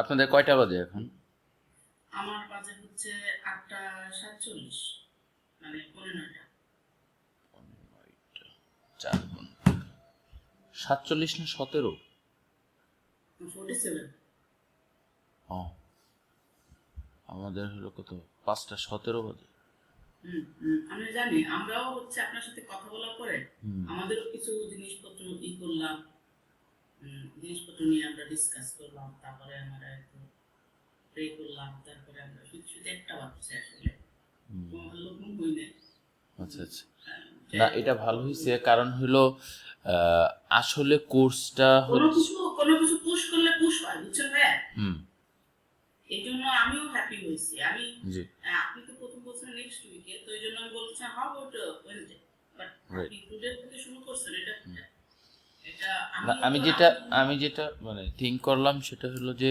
আপনাদের কয়টা বাজে এখন? আমার বাজে হচ্ছে 8:47, মানে 9:45। 4 ঘন্টা। 47 না 17? 47। ও, আমাদের হলো কত, 5:17 বাজে। আমি জানি, আমরাও হচ্ছে আপনার সাথে কথা বলার পরে আমাদেরও কিছু জিনিসপত্র করলাম, জিনিসপত্র নিয়ে আমরা ডিসকাস করলাম, তারপরে আমরা একটু প্রে করলাম, তারপরে আমরা শুধু শুধু একটা বাচ্চা আসলে ভালো ঘুম হই না। আচ্ছা আচ্ছা, না এটা ভালো হয়েছে, কারণ হলো আসলে কোর্সটা কোনো কিছু পুশ করলে পুশ হয়, বুঝছেন ভাইয়া? হুম, এই জন্য আমিও হ্যাপি হয়েছি। আমি জি, আপনি তো প্রথম বলছেন নেক্সট উইকে, তো এই জন্য আমি বলছি how about Wednesday, but right. আপনি টুডে থেকে শুরু করছেন। এটা এটা না, আমিও আমি তো যেটা আমি যেটা মানে থিঙ্ক করলাম সেটা হলো যে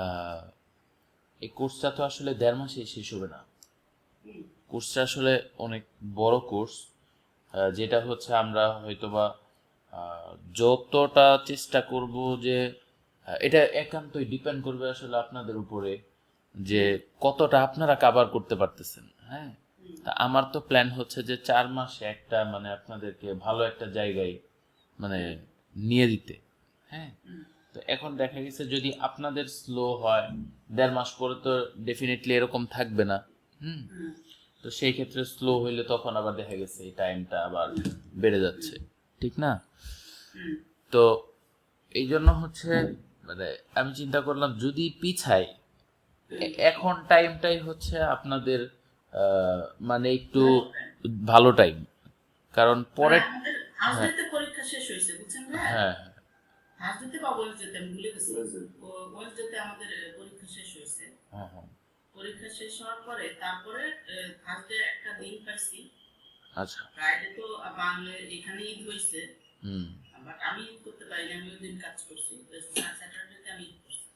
আহ, এই কোর্সটা তো আসলে 1.5 মাসে শেষ হবে না। কোর্সটা আসলে অনেক বড় কোর্স, যেটা হচ্ছে আমরা হয়তোবা যতটা চেষ্টা করব যে এটা একান্তই ডিপেন্ড করবে আসলে আপনাদের উপরে, যে কতটা আপনারা কাভার করতে পারতেছেন। হ্যাঁ, তা আমার তো প্ল্যান হচ্ছে যে 4 মাসে একটা মানে আপনাদেরকে ভালো একটা জায়গায় মানে নিয়ে দিতে। হ্যাঁ, তো এখন দেখা গেছে যদি আপনাদের স্লো হয়, 1.5 মাস পরে তো ডেফিনেটলি এরকম থাকবে না। হুম, তো সেই ক্ষেত্রে স্লো হইলে তখন আবার দেখা গেছে এই টাইমটা আবার বেড়ে যাচ্ছে, ঠিক না? তো এই জন্য হচ্ছে মানে আমি চিন্তা করলাম যদি পিছাই, এখন টাইমটাই হচ্ছে আপনাদের মানে একটু ভালো টাইম, কারণ মানে পরে আমাদের হ্যাঁ হাউসডেতে পরীক্ষা শেষ হয়েছে, বুঝছেন ভাই? হ্যাঁ হাউসডেতে বা ওয়েনসডেতে, আমি ভুলে গেছি। ওয়েনসডেতে আমাদের পরীক্ষা শেষ হয়েছে। হ্যাঁ হ্যাঁ, পরীক্ষা শেষ হওয়ার পরে তারপরে থার্সডে একটা দিন পাইছি। আচ্ছা, ফ্রাইডে তো বাংলা এখানে ঈদ হয়েছে, হুম বাট আমি ঈদ করতে পারিনি, আমি ওই দিন কাজ করছি। স্যাটারডেতে আমি ঈদ করছি।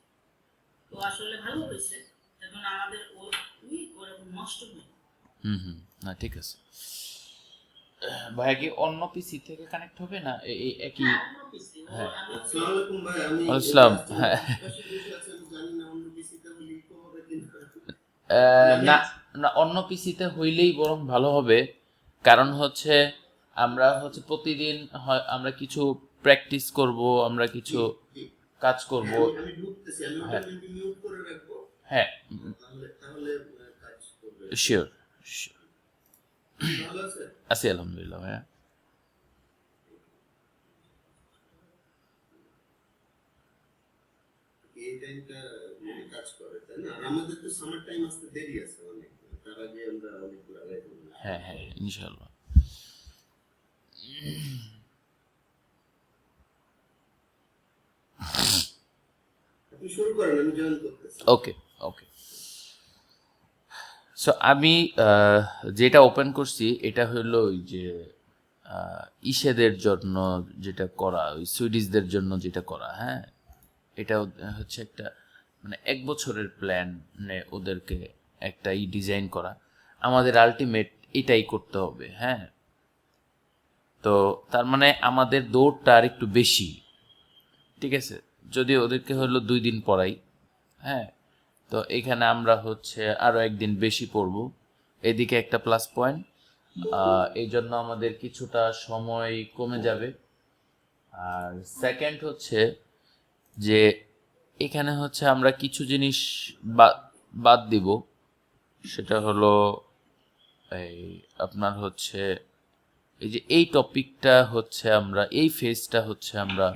তো আসলে ভালো হয়েছে, এখন আমাদের উইক ওরকম নষ্ট হয়। হুম হুম, না ঠিক আছে। ভাইয়া কি অন্য পিসি থেকে কানেক্ট হবে না এই একই? হ্যাঁ, অন্য পিসি ও হ্যাঁ, আমি আসসালামু আলাইকুম ভাই, আমি আসসালাম, হ্যাঁ। পাশে বসে আছি, আমি জানি না অন্য পিসিতে হলে ইকো হবে কিনা। আমি না না, অন্য পিসিতে হইলেই বরং ভালো হবে, কারণ হচ্ছে আমরা হচ্ছে প্রতিদিন হয় আমরা কিছু প্র্যাকটিস করব, আমরা কিছু জি, কাজ করব। আমি ঢুকতেছি, আমি ওটা হ্যাঁ মেবি মিউট করে রাখবো। হ্যাঁ, তাহলে তাহলে কাজ করবে। শিওর, আপনি ভালো আছেন? আছি আলহামদুলিল্লাহ ভাইয়া। এই টাইমটা মানে কাজ করে, তাই না? আর আমাদের তো সামার টাইম আসতে দেরি আছে অনেক, তার আগে আমরা অনেক দূর আগে যাবো। হ্যাঁ হ্যাঁ, ইনশাল্লাহ। আপনি শুরু করেন, আমি জয়েন করতেছি। ওকে ওকে, সো আমি যেটা ওপেন করছি এটা হলো ওই যে ইসেদের জন্য যেটা করা, ওই সুইডিশদের জন্য যেটা করা। হ্যাঁ, এটা হচ্ছে একটা মানে 1 বছরের প্ল্যানে ওদেরকে একটা ডিজাইন করা, আমাদের আলটিমেট এটাই করতে হবে। হ্যাঁ, তো তার মানে আমাদের দৌড়টা আর একটু বেশি, ঠিক আছে? যদি ওদেরকে হলো 2 দিন পড়াই, হ্যাঁ, তো এখানে আমরা হচ্ছে আরও একদিন বেশি পড়ব, এদিকে একটা প্লাস পয়েন্ট। এই জন্য আমাদের কিছুটা সময় কমে যাবে। আর সেকেন্ড হচ্ছে যে এখানে হচ্ছে আমরা কিছু জিনিস বাদ বাদ দিব, সেটা হলো এই আপনার হচ্ছে এই যে এই টপিকটা হচ্ছে আমরা এই ফেজটা হচ্ছে আমরা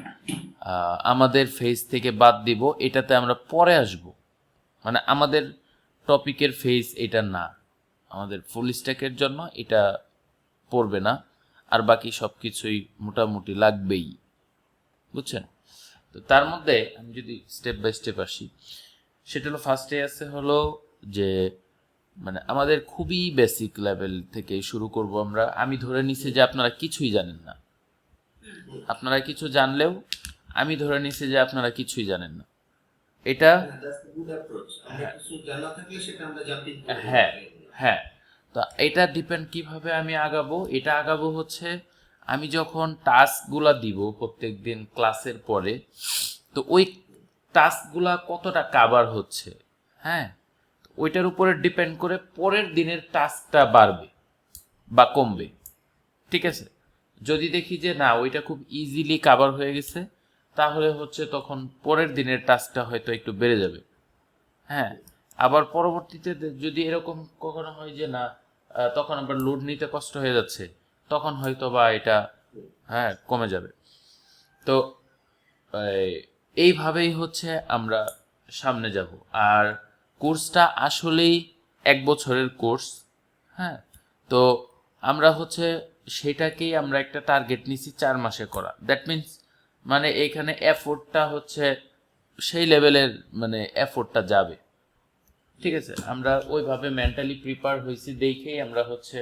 আমাদের ফেজ থেকে বাদ দিব, এটাতে আমরা পরে আসব। মানে আমাদের টপিকের ফেজ এটা না, আমাদের ফুল স্ট্যাকের জন্য এটা পড়বে না, আর বাকি সব কিছুই মোটামুটি লাগবেই, বুঝছেন? তো তার মধ্যে আমি যদি স্টেপ বাই স্টেপ আসি, সেটা হলো ফার্স্টে আছে হলো যে মানে আমাদের খুবই বেসিক লেভেল থেকে শুরু করব আমরা। আমি ধরে নিছি যে আপনারা কিছুই জানেন না, আপনারা কিছু জানলেও আমি ধরে নিছি যে আপনারা কিছুই জানেন না। এটা দ্যাটস দ্য গুড অ্যাপ্রোচ। আমরা কিছু জানা থাকলে সেটা আমরা জাম্পিং করে হ্যাঁ দেব। হ্যাঁ, তো এটা ডিপেন্ড কিভাবে আমি আগাবো, এটা আগাবো হচ্ছে আমি যখন টাস্কগুলো দিব প্রত্যেক দিন ক্লাসের পরে, তো ওই টাস্কগুলা কতটা কাভার হচ্ছে, হ্যাঁ, ওইটার উপরে ডিপেন্ড করে পরের দিনের টাস্কটা বাড়বে বা কমবে। ঠিক আছে, যদি দেখি যে না ওইটা খুব ইজিলি কাভার হয়ে গেছে, তাহলে হচ্ছে তখন পরের দিনের টাস্কটা হয়তো একটু বেড়ে যাবে। হ্যাঁ, আবার পরবর্তীতে যদি এরকম কখনো হয় যে না তখন আবার লোড নিতে কষ্ট হয়ে যাচ্ছে, তখন হয়তো বা এটা হ্যাঁ কমে যাবে। তো এইভাবেই হচ্ছে আমরা সামনে যাব। আর কোর্সটা আসলেই 1 বছরের কোর্স। হ্যাঁ, তো আমরা হচ্ছে সেটাকেই আমরা একটা টার্গেট নিছি 4 মাসে করা। দ্যাট মিনস মানে এইখানে এফোর্টটা হচ্ছে সেই লেভেলের, মানে এফোর্টটা যাবে। ঠিক আছে, আমরা ওইভাবে মেন্টালি প্রিপেয়ার হয়েছি দেখেই আমরা হচ্ছে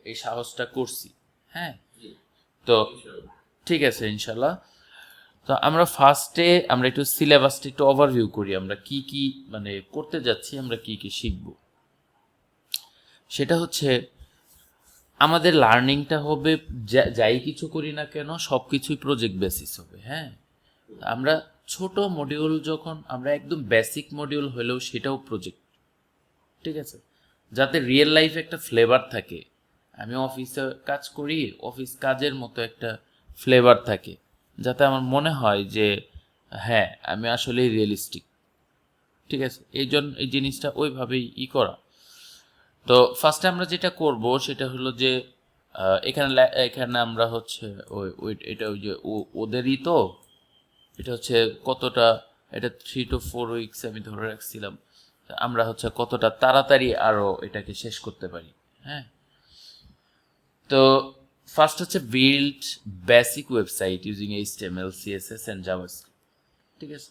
এই সাহসটা করছি। হ্যাঁ, তো ঠিক আছে ইনশাল্লাহ। তো আমরা ফার্স্টে আমরা একটু সিলেবাসটা একটু ওভারভিউ করি, আমরা কি কি মানে করতে যাচ্ছি, আমরা কি কি শিখব। সেটা হচ্ছে আমাদের লার্নিংটা হবে যাই কিছু করি না কেন সব কিছুই প্রজেক্ট বেসিস হবে। হ্যাঁ, আমরা ছোট মডিউল যখন আমরা একদম বেসিক মডিউল হলেও সেটাও প্রজেক্ট। ঠিক আছে, যাতে রিয়েল লাইফ একটা ফ্লেভার থাকে। আমি অফিসে কাজ করি, অফিস কাজের মতো একটা ফ্লেভার থাকে, যাতে আমার মনে হয় যে হ্যাঁ আমি আসলেই রিয়েলিস্টিক। ঠিক আছে, এই জিনিসটা ওইভাবেই করা। তো ফার্স্টে আমরা যেটা করব সেটা হলো যে এখানে আমরা হচ্ছে এটা ওই যে ওদেরই তো এটা হচ্ছে কতটা, এটা 3 to 4 উইকস আমি ধরে রাখছিলাম। আমরা হচ্ছে কতটা তাড়াতাড়ি আরও এটাকে শেষ করতে পারি। হ্যাঁ, তো ফার্স্ট হচ্ছে build basic website using HTML, CSS and JavaScript. ঠিক আছে,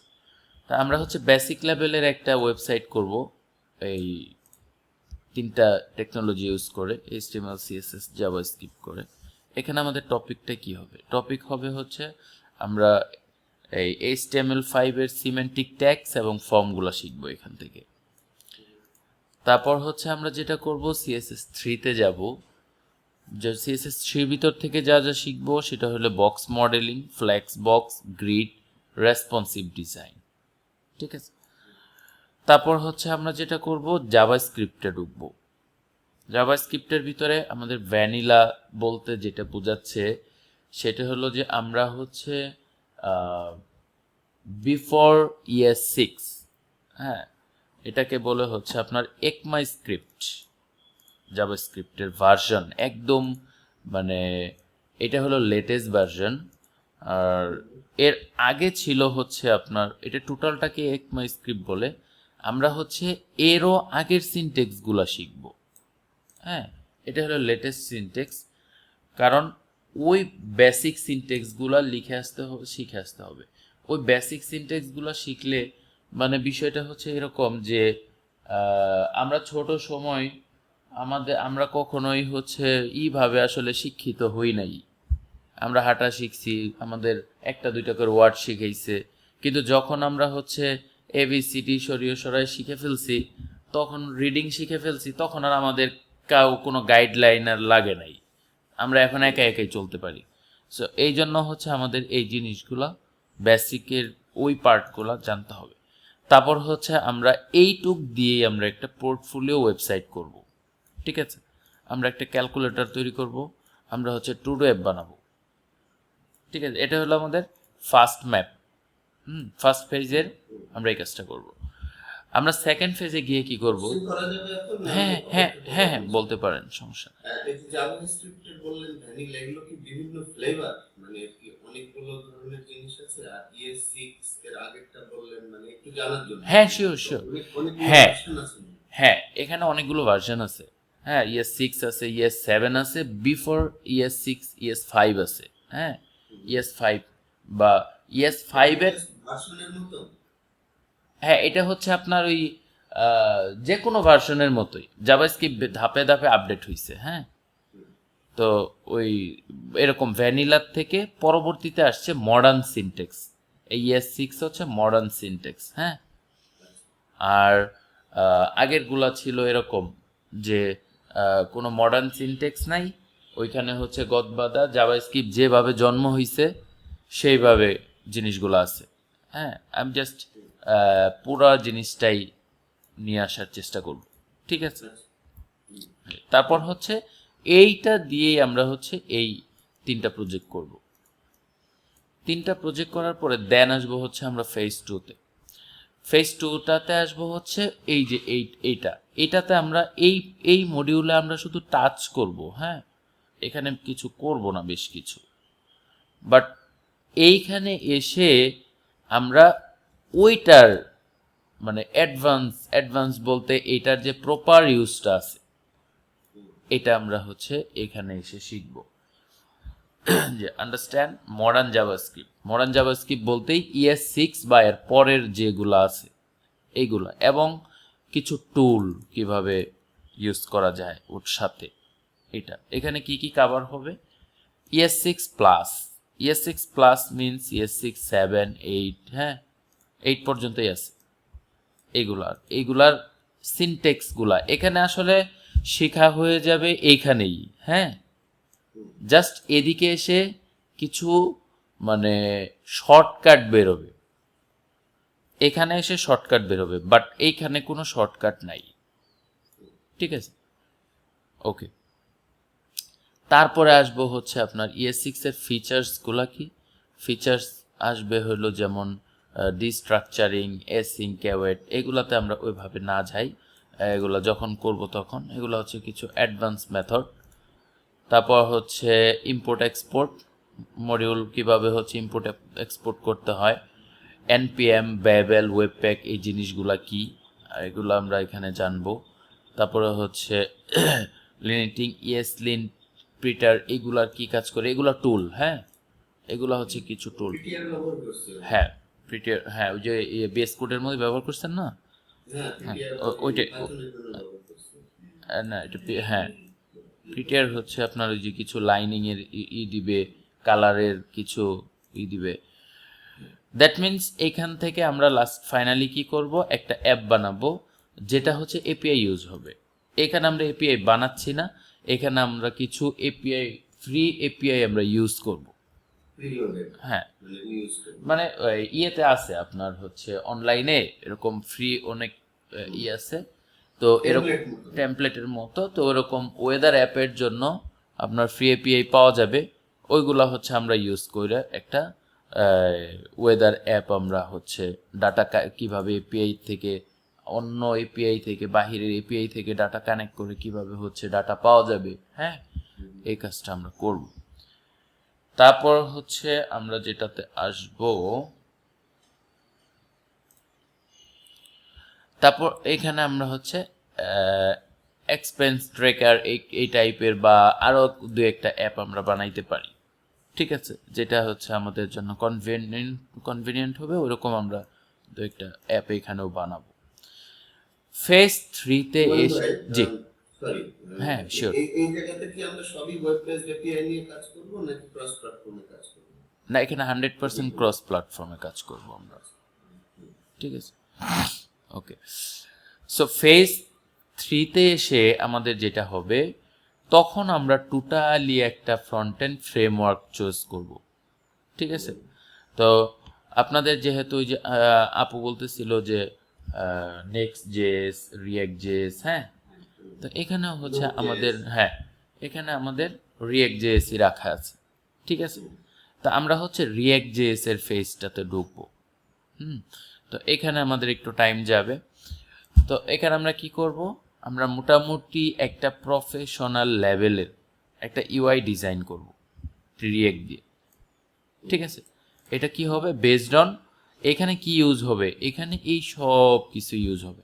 তা আমরা হচ্ছে বেসিক লেভেলের একটা ওয়েবসাইট করব এই 3টা টেকনোলজি ইউজ করে, HTML, CSS, জাভাস্ক্রিপ্ট করে। এখানে আমাদের টপিকটা কি হবে? টপিক হবে হচ্ছে আমরা এই HTML5 এর সিমেন্টিক ট্যাগস এবং ফর্মগুলো শিখবো এখান থেকে। তারপর হচ্ছে আমরা যেটা করব CSS3-তে যাব। যে CSS3 ভিতর থেকে যা যা শিখবো সেটা হলো box modelling, flex box, grid, responsive design. ঠিক আছে, তারপর হচ্ছে আমরা যেটা করব জাভাস্ক্রিপ্টে ঢুকবো। জাভাস্ক্রিপ্টের ভিতরে আমাদের ভ্যানিলা বলতে যেটা বোঝাচ্ছে সেটা হলো যে আমরা হচ্ছে বিফোর ES6, হ্যাঁ, এটাকে বলে হচ্ছে আপনার ECMAScript জাভাস্ক্রিপ্টের ভার্সন একদম, মানে এটা হলো লেটেস্ট ভার্সন। আর এর আগে ছিল হচ্ছে আপনার এটা টোটালটাকে ECMAScript বলে। আমরা হচ্ছে এরও আগের সিনটেক্সগুলো শিখব। হ্যাঁ, এটা হলো লেটেস্ট সিনটেক্স, কারণ ওই বেসিক সিনটেক্সগুলো শিখে আসতে হবে। ওই বেসিক সিনটেক্সগুলো শিখলে মানে বিষয়টা হচ্ছে এরকম যে আমরা ছোট সময় আমরা কখনোই হচ্ছে এইভাবে আসলে শিক্ষিত হই নাই। আমরা হাঁটা শিখছি, আমাদের 1-2টা করে ওয়ার্ড শিখাইছে, কিন্তু যখন আমরা হচ্ছে ABCD সরিয়ে সরাই শিখে ফেলছি, তখন রিডিং শিখে ফেলছি, তখন আর আমাদের কোনো গাইডলাইন আর লাগে নাই, আমরা এখন একা একাই চলতে পারি। সো এই জন্য হচ্ছে আমাদের এই জিনিসগুলা বেসিকের ওই পার্টগুলো জানতে হবে। তারপর হচ্ছে আমরা এইটুক দিয়েই আমরা একটা পোর্টফোলিও ওয়েবসাইট করব। ঠিক আছে, আমরা একটা ক্যালকুলেটর তৈরি করব, আমরা হচ্ছে টুডো অ্যাপ বানাবো। ঠিক আছে, এটা হলো আমাদের ফার্স্ট ম্যাপ। ফার্স্ট ফেজের আমরা এই কাজটা করব। আমরা সেকেন্ড ফেজে গিয়ে কি করব? হ্যাঁ হ্যাঁ হ্যাঁ হ্যাঁ বলতে পারেন, সমস্যা নেই। জাভাস্ক্রিপ্টের বললেন ভ্যানিলা, এগুলো কি বিভিন্ন ফ্লেভার, মানে কি অনেকগুলো ধরনের জিনিস আছে? আর ES6 এর আগেরটা বললেন, মানে একটু জানার জন্য। হ্যাঁ শিওর শিওর, হ্যাঁ হ্যাঁ এখানে অনেকগুলো ভার্সন আছে। হ্যাঁ, ES6 আছে, ES7 আছে, বিফোর ES6 ES5 আছে। হ্যাঁ, ES5 বা ES5 এর ভার্সনের মতো। হ্যাঁ, এটা হচ্ছে আপনার ওই যে কোনো ভার্সনের মতোই জাভাস্ক্রিপ্ট ধাপে ধাপে আপডেট হয়েছে। হ্যাঁ, তো ওই এরকম ভ্যানিলার থেকে পরবর্তীতে আসছে মডার্ন সিনটেক্স। এই ES6 হচ্ছে মডার্ন সিনটেক্স। হ্যাঁ, আর আগেরগুলা ছিল এরকম যে কোনো মডার্ন সিনটেক্স নাই, ওইখানে হচ্ছে গদবাদা জাভাস্ক্রিপ্ট যেভাবে জন্ম হয়েছে সেইভাবে জিনিসগুলো আছে। হ্যাঁ, আমি জাস্ট পুরো জিনিসটাই নিয়ে আসার চেষ্টা করব, ঠিক আছে। তারপর হচ্ছে এইটা দিয়েই আমরা হচ্ছে এই 3টা প্রজেক্ট করব। 3টা প্রজেক্ট করার পরে দেন আসবো হচ্ছে আমরা ফেজ 2-তে। ফেজ 2টাতে আসবো হচ্ছে এই যে এইটাতে আমরা এই মডিউলে আমরা শুধু টাচ করব, হ্যাঁ, এখানে কিছু করব না বেশ কিছু, বাট এইখানে এসে আমরা ওইটার মানে অ্যাডভান্স বলতে এইটার যে প্রপার ইউজটা আছে এটা আমরা হচ্ছে এখানে এসে শিখব। যে আন্ডারস্ট্যান্ড মডার্ন জাভাস্ক্রিপ্ট বলতেই ES6 বা এর পরের যেগুলো আছে এইগুলা, এবং কিছু টুল কিভাবে ইউজ করা যায় ওর সাথে। এটা এখানে কি কি কভার হবে, ES6 প্লাস মিনস ES6 7 8, হ্যাঁ 8 পর্যন্তই আছে। এইগুলার সিনটেক্সগুলা এখানে আসলে শেখা হয়ে যাবে এইখানেই, হ্যাঁ, জাস্ট এদিকে এসে কিছু মানে শর্টকাট বেরোবে, এখানে এসে শর্টকাট বেরোবে, বাট এইখানে কোনো শর্টকাট নাই, ঠিক আছে। ওকে, তারপরে আসবো হচ্ছে আপনার ES6 এর ফিচার্সগুলা কি। ফিচার্স আসবে হলো যেমন ডিস্ট্রাকচারিং, এসিং, অ্যাওয়েট, এগুলাতে আমরা ওইভাবে না যাই, এগুলো যখন করব তখন। এগুলো হচ্ছে কিছু অ্যাডভান্স মেথড। তারপর হচ্ছে ইম্পোর্ট এক্সপোর্ট মডিউল, কিভাবে হচ্ছে ইম্পোর্ট এক্সপোর্ট করতে হয়, NPM, Babel, ওয়েবপ্যাক, এই জিনিসগুলা কি এগুলো আমরা এখানে জানবো। তারপরে হচ্ছে লিনিটিং, ESLint, প্রিটার, এগুলার কি কাজ করে, এগুলা টুল, হ্যাঁ, এগুলা হচ্ছে কিছু টুল। পিটিআর ব্যবহার করছে। হ্যাঁ প্রিটার, হ্যাঁ ওই যে বেস কোডের মধ্যে ব্যবহার করছেন না, হ্যাঁ পিটিআর ওইটাই পাইথনের জন্য ব্যবহার করছে। না এটা হ্যাঁ প্রিটার হচ্ছে আপনার ওই যে কিছু লাইনিং এর দিবে, কালারের কিছু দিবে। দ্যাট মিনস এখান থেকে আমরা ফাইনালি কি করব, একটা অ্যাপ বানাবো যেটা হচ্ছে এপিআই ইউজ হবে। এখানে আমরা এপিআই বানাচ্ছি না, এখানে আমরা কিছু ফ্রি এপিআই আমরা ইউজ করব। হ্যাঁ মানে ইয়েতে আছে আপনার হচ্ছে অনলাইনে এরকম ফ্রি অনেক আছে, তো এরকম টেমপ্লেটের মতো, তো ওরকম ওয়েদার অ্যাপের জন্য আপনার ফ্রি এপিআই পাওয়া যাবে। ওইগুলা হচ্ছে আমরা ইউজ করে একটা ওয়েদার অ্যাপ আমরা হচ্ছে ডাটা কিভাবে এপিআই থেকে অন্য এপিআই থেকে বাহিরের এপিআই থেকে ডাটা কানেক্ট করে কিভাবে হচ্ছে ডাটা পাওয়া যাবে, হ্যাঁ, এই কাজটা আমরা করব। তারপর হচ্ছে আমরা যেটাতে আসব, তারপর এখানে আমরা হচ্ছে এক্সপেন্স ট্র্যাকার এই টাইপের বা আরও দু একটা অ্যাপ আমরা বানাইতে পারি, ঠিক আছে, যেটা হচ্ছে আমাদের জন্য কনভিনিয়েন্ট হবে, ওরকম আমরা দু একটা অ্যাপ এখানেও বানাবো। ফেজ 3-তে এসে জি সরি হ্যাঁ শিওর, এই জায়গাতে কি আমরা সবই ওয়েব পেজ এপিআই নিয়ে কাজ করব নাকি ক্রস প্ল্যাটফর্মে কাজ করব? না এখানে 100% ক্রস প্ল্যাটফর্মে কাজ করব আমরা, ঠিক আছে। ওকে, সো ফেজ 3-তে এসে আমাদের যেটা হবে, তখন আমরা টোটালি একটা ফ্রন্ট এন্ড ফ্রেমওয়ার্ক চুজ করব, ঠিক আছে। তো আপনাদের যেহেতু ওই যে আপু বলতেছিল যে নেক্সট.js, রিঅ্যাক্ট.js, হ্যাঁ, তো এখানে হচ্ছে আমাদের এখানে আমাদের রিঅ্যাক্ট.js রাখা আছে, ঠিক আছে। তা আমরা হচ্ছে রিঅ্যাক্ট.js এর ফেজটাতে ঢুকবো। তো এখানে আমাদের একটু টাইম যাবে। তো এখানে আমরা কি করব, আমরা মোটামুটি একটা প্রফেশনাল লেভেলের একটা ইউআই ডিজাইন করব রিঅ্যাক্ট দিয়ে, ঠিক আছে। এটা কি হবে, বেসড অন এখানে কি ইউজ হবে, এখানে এই সব কিছু ইউজ হবে,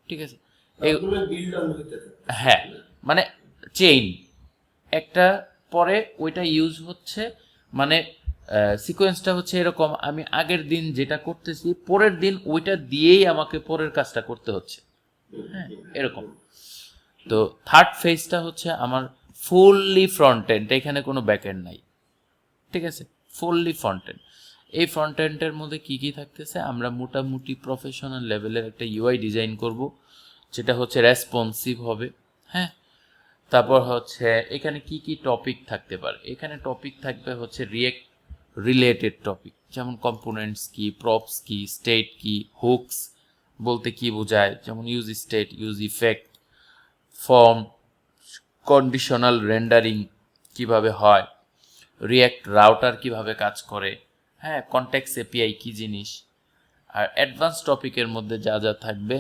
ঠিক আছে। হ্যাঁ মানে চেইন একটা পরে ওইটা ইউজ হচ্ছে, মানে সিকোয়েন্সটা হচ্ছে এরকম, আমি আগের দিন যেটা করতেছি পরের দিন ওইটা দিয়েই আমাকে পরের কাজটা করতে হচ্ছে, হ্যাঁ এরকম। তো থার্ড ফেজটা হচ্ছে আমার ফুললি ফ্রন্ট এন্ড, এখানে কোনো ব্যাক এন্ড নাই, ঠিক আছে, ফুললি ফ্রন্ট এন্ড। এই ফ্রন্ট এন্ডের মধ্যে কি কি থাকতেছে, আমরা মোটামুটি প্রফেশনাল লেভেলের একটা ইউআই ডিজাইন করব, যেটা হচ্ছে রেসপন্সিভ হবে, হ্যাঁ। তারপর হচ্ছে এখানে কি কি টপিক থাকতে পারে, এখানে টপিক থাকবে হচ্ছে রিঅ্যাক্ট রিলেটেড টপিক, যেমন কম্পোনেন্টস কি, প্রপস কি, স্টেট কি, হুকস বলতে কি বোঝায়, যেমন use state, use effect, form, conditional rendering কিভাবে হয়, রিঅ্যাক্ট রাউটার কিভাবে কাজ করে, হ্যাঁ, কনটেক্সট এপিআই কি জিনিস। আর অ্যাডভান্স টপিকের মধ্যে যা যা থাকবে,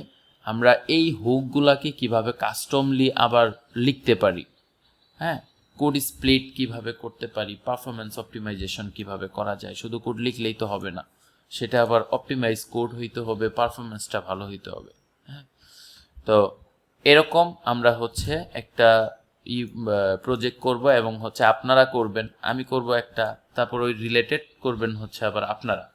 আমরা এই হুকগুলাকে কিভাবে কাস্টমলি আবার লিখতে পারি, হ্যাঁ, কোড স্প্লিট কিভাবে করতে পারি, পারফরমেন্স অপটিমাইজেশন কিভাবে করা যায়। শুধু কোড লিখলেই তো হবে না, সেটা আবার অপটিমাইজ কোড হইতে হবে, পারফরমেন্সটা ভালো হইতে হবে, হ্যাঁ। তো এরকম আমরা হচ্ছে একটা প্রজেক্ট করব, এবং হচ্ছে আপনারা করবেন, আমি করব একটা, তারপর ওই রিলেটেড করবেন হচ্ছে আবার আপনারা।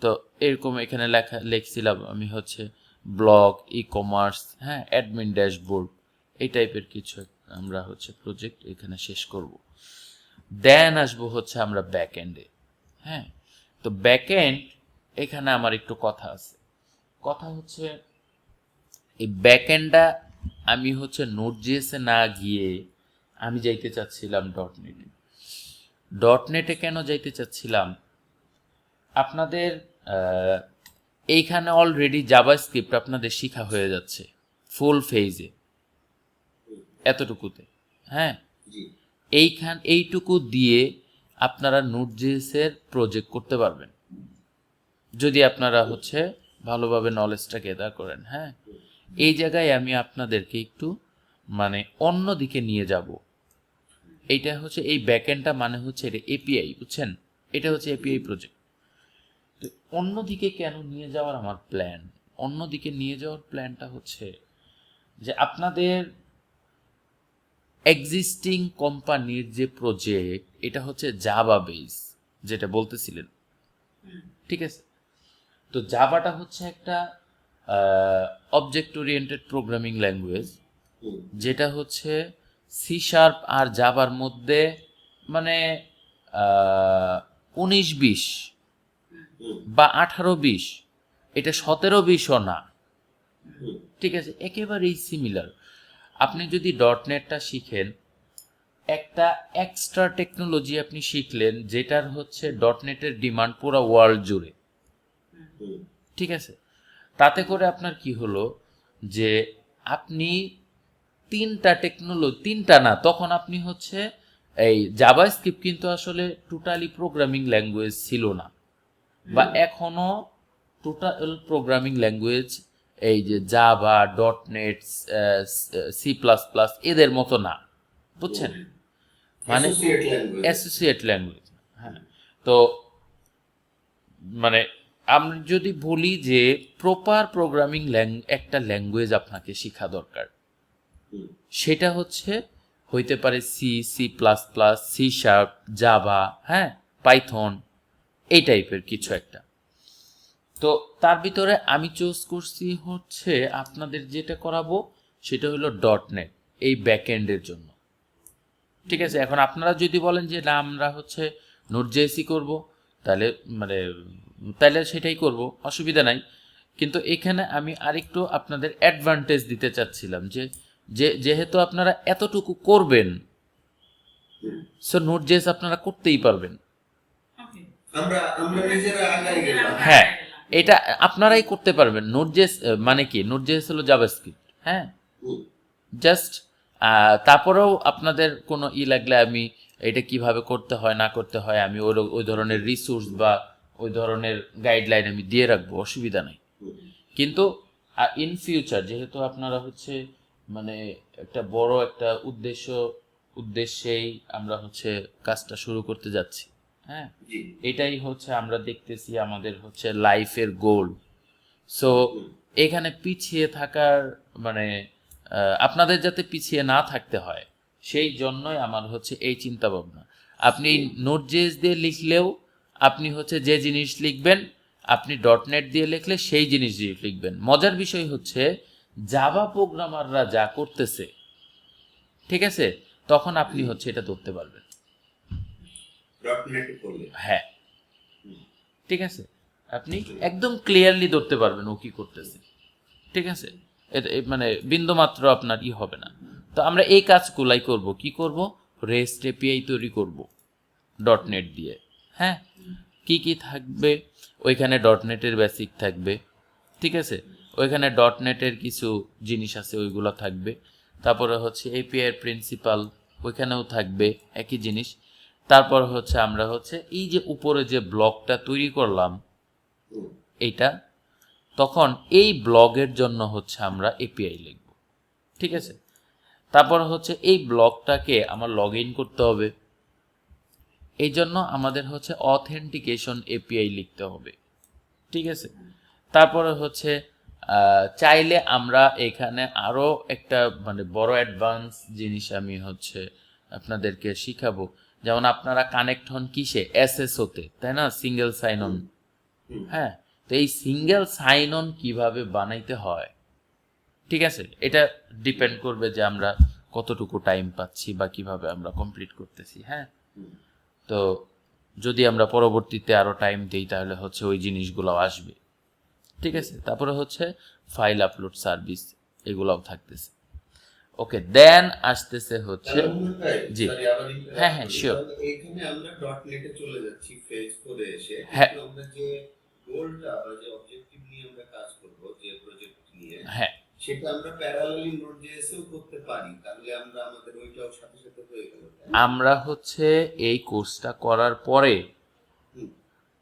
তো এরকম এখানে লিখছিলাম আমি হচ্ছে ব্লগ, ই কমার্স, হ্যাঁ, অ্যাডমিন ড্যাশবোর্ড, এই টাইপের কিছু আমরা হচ্ছে প্রজেক্ট এখানে শেষ করব। দেন আসবো হচ্ছে আমরা ব্যাক এন্ডে। হ্যাঁ, তো ব্যাক এন্ড এখানে আমার একটু কথা আছে। কথা হচ্ছে এই ব্যাক এন্ডটা আমি হচ্ছে নোড.js-এ না গিয়ে আমি যাইতে চাচ্ছিলাম ডটনেটে। ডটনেটে কেন যাইতে চাচ্ছিলাম, আপনাদের এইখানে অলরেডি জাভাস্ক্রিপ্ট আপনাদের শেখা হয়ে যাচ্ছে ফুল ফেজে, এতটুকুতে, হ্যাঁ। এইটুকু দিয়ে আপনারা নোড.js-এর প্রজেক্ট করতে পারবেন যদি আপনারা হচ্ছে ভালোভাবে নলেজটা গেদার করেন, হ্যাঁ। এই জায়গায় আমি আপনাদেরকে একটু মানে অন্য দিকে নিয়ে যাব। এইটা হচ্ছে এই ব্যাকএন্ডটা মানে হচ্ছে এটা এপিআই, বুঝছেন, এটা হচ্ছে এপিআই প্রজেক্ট। তো অন্যদিকে কেন নিয়ে যাওয়ার আমার প্ল্যান, অন্যদিকে নিয়ে যাওয়ার প্ল্যানটা হচ্ছে যে আপনাদের এক্সিস্টিং কোম্পানির যে প্রজেক্ট, এটা হচ্ছে জাভা বেস, যেটা বলতেছিলেন, ঠিক আছে। তো জাভাটা হচ্ছে একটা অবজেক্ট ওরিয়েন্টেড প্রোগ্রামিং ল্যাঙ্গুয়েজ, যেটা হচ্ছে সি শার্প আর জাভার মধ্যে মানে 19-20 বা 18-20, এটা 17-20ও না, ঠিক আছে, একেবারেই সিমিলার। আপনি যদি ডটনেটটা শিখেন, একটা এক্সট্রা টেকনোলজি আপনি শিখলেন, যেটার হচ্ছে ডটনেটের ডিমান্ড পুরো ওয়ার্ল্ড জুড়ে, ঠিক আছে। তাতে করে আপনার কি হলো যে আপনি তিনটা না, তখন আপনি হচ্ছে এই জাভাস্ক্রিপ্ট কিন্তু আসলে টোটালি প্রোগ্রামিং ল্যাঙ্গুয়েজ ছিল না, বা এখনো টোটাল প্রোগ্রামিং ল্যাঙ্গুয়েজ এই যে জাভা, ডটনেট, C++ এদের মতো না, বুঝছেন, মানে অ্যাসোসিয়েট ল্যাঙ্গুয়েজ, হ্যাঁ। তো মানে আমি যদি বলি যে প্রপার প্রোগ্রামিং একটা ল্যাঙ্গুয়েজ আপনাকে শেখা দরকার, সেটা হচ্ছে হইতে পারে C++, সি শার্প, জাভা, হ্যাঁ, পাইথন, এই টাইপের কিছু একটা। তো তার ভিতরে আমি চুজ করছি হচ্ছে আপনাদের যেটা করাবো সেটা হলো ডটনেট, এই ব্যাকএন্ডের জন্য, ঠিক আছে। এখন আপনারা যদি বলেন যে না আমরা হচ্ছে নোড.js করব, তাহলে সেটাই করব, অসুবিধা নাই। কিন্তু এখানে আমি আরেকটু আপনাদের অ্যাডভান্টেজ দিতে চাচ্ছিলাম যে যেহেতু আপনারা এতটুকু করবেন, সো নোড.js আপনারা করতেই পারবেন, আমরা নিজেরা আগাই গেলাম। হ্যাঁ, এটা আপনারাই করতে পারবেন। নোড.js মানে কি, নোড.js হলো জাভাস্ক্রিপ্ট, হ্যাঁ, জাস্ট তারপরেও আপনাদের কোনো লাগলে আমি এটা কিভাবে করতে হয় না করতে হয়, আমি ওই ধরনের রিসোর্স বা ওই ধরনের গাইডলাইন আমি দিয়ে রাখবো, অসুবিধা নাই। কিন্তু ইন ফিউচার যেহেতু আপনারা হচ্ছে মানে একটা বড় একটা উদ্দেশ্যেই আমরা হচ্ছে কাজটা শুরু করতে যাচ্ছি, হ্যাঁ, এটাই হচ্ছে আমরা দেখতেছি আমাদের হচ্ছে লাইফের গোল। সো এখানে পিছিয়ে থাকার মানে আপনাদের যাতে পিছিয়ে না থাকতে হয়, সেই জন্যই আমার হচ্ছে এই চিন্তা ভাবনা। আপনি নোড.js দিয়ে লিখলেও আপনি হচ্ছে যে জিনিস লিখবেন, আপনি ডটনেট দিয়ে লিখলে সেই জিনিস দিয়ে লিখবেন। মজার বিষয় হচ্ছে জাভা প্রোগ্রামাররা যা করতেছে, ঠিক আছে, তখন আপনি হচ্ছে এটা ধরতে পারবেন, হ্যাঁ, ঠিক আছে, আপনি একদম ক্লিয়ারলি ধরতে পারবেন ও কি করতেছে, ঠিক আছে, মানে বিন্দুমাত্র আপনার হবে না। তো আমরা এই কাজগুলাই করব, কি করব, রেস্ট এপিআই তৈরি করব, ডটনেট দিয়ে। হ্যাঁ, কি কি থাকবে ওইখানে? ডটনেটের বেসিক থাকবে, ঠিক আছে, ওইখানে ডটনেটের কিছু জিনিস আছে ওইগুলো থাকবে। তারপরে হচ্ছে এপিআই এর প্রিন্সিপাল ওইখানেও থাকবে একই জিনিস। তারপর হচ্ছে আমরা হচ্ছে এই যে উপরে যে ব্লকটা তৈরি করলাম এইটা, তখন এই ব্লগের জন্য হচ্ছে আমরা এপিআই লিখব, ঠিক আছে। তারপর হচ্ছে এই ব্লকটাকে আমার লগ ইন করতে হবে, এই জন্য আমাদের হচ্ছে অথেন্টিকেশন এপিআই লিখতে হবে, ঠিক আছে। তারপরে হচ্ছে চাইলে আমরা এখানে আরও একটা মানে বড় অ্যাডভান্স জিনিস আমি হচ্ছে আপনাদেরকে শিখাবো। যেমন আপনারা কানেক্ট হন কিসে? এসএসওতে, তাই না? Single sign on. হ্যাঁ, তো এই সিঙ্গেল সাইন অন কীভাবে বানাইতে হয়, ঠিক আছে, এটা ডিপেন্ড করবে যে আমরা কতটুকু টাইম পাচ্ছি বা কিভাবে আমরা কমপ্লিট করতেছি। হ্যাঁ, তো যদি আমরা পরবর্তীতে আরও টাইম দিই তাহলে হচ্ছে ওই জিনিসগুলোও আসবে, ঠিক আছে। তারপরে হচ্ছে ফাইল আপলোড সার্ভিস, এগুলোও থাকতেছে। ওকে, দেন আসতেছে হচ্ছে জি, হ্যাঁ হ্যাঁ শিওর। এখানে আমরা ডটনেটে চলে যাচ্ছি ফেজ 4 এ এসে, হ্যাঁ। কিন্তু আমরা যে গোলটা বা যে অবজেক্টিভ নিয়ে আমরা কাজ করব, যে প্রজেক্ট নিয়ে, হ্যাঁ, সেটা আমরা প্যারালালি নোড.js এও করতে পারি, তাহলে আমরা আমাদের ওইটাও সাথে সাথে হয়ে গেল। আমরা হচ্ছে এই কোর্সটা করার পরে হুম,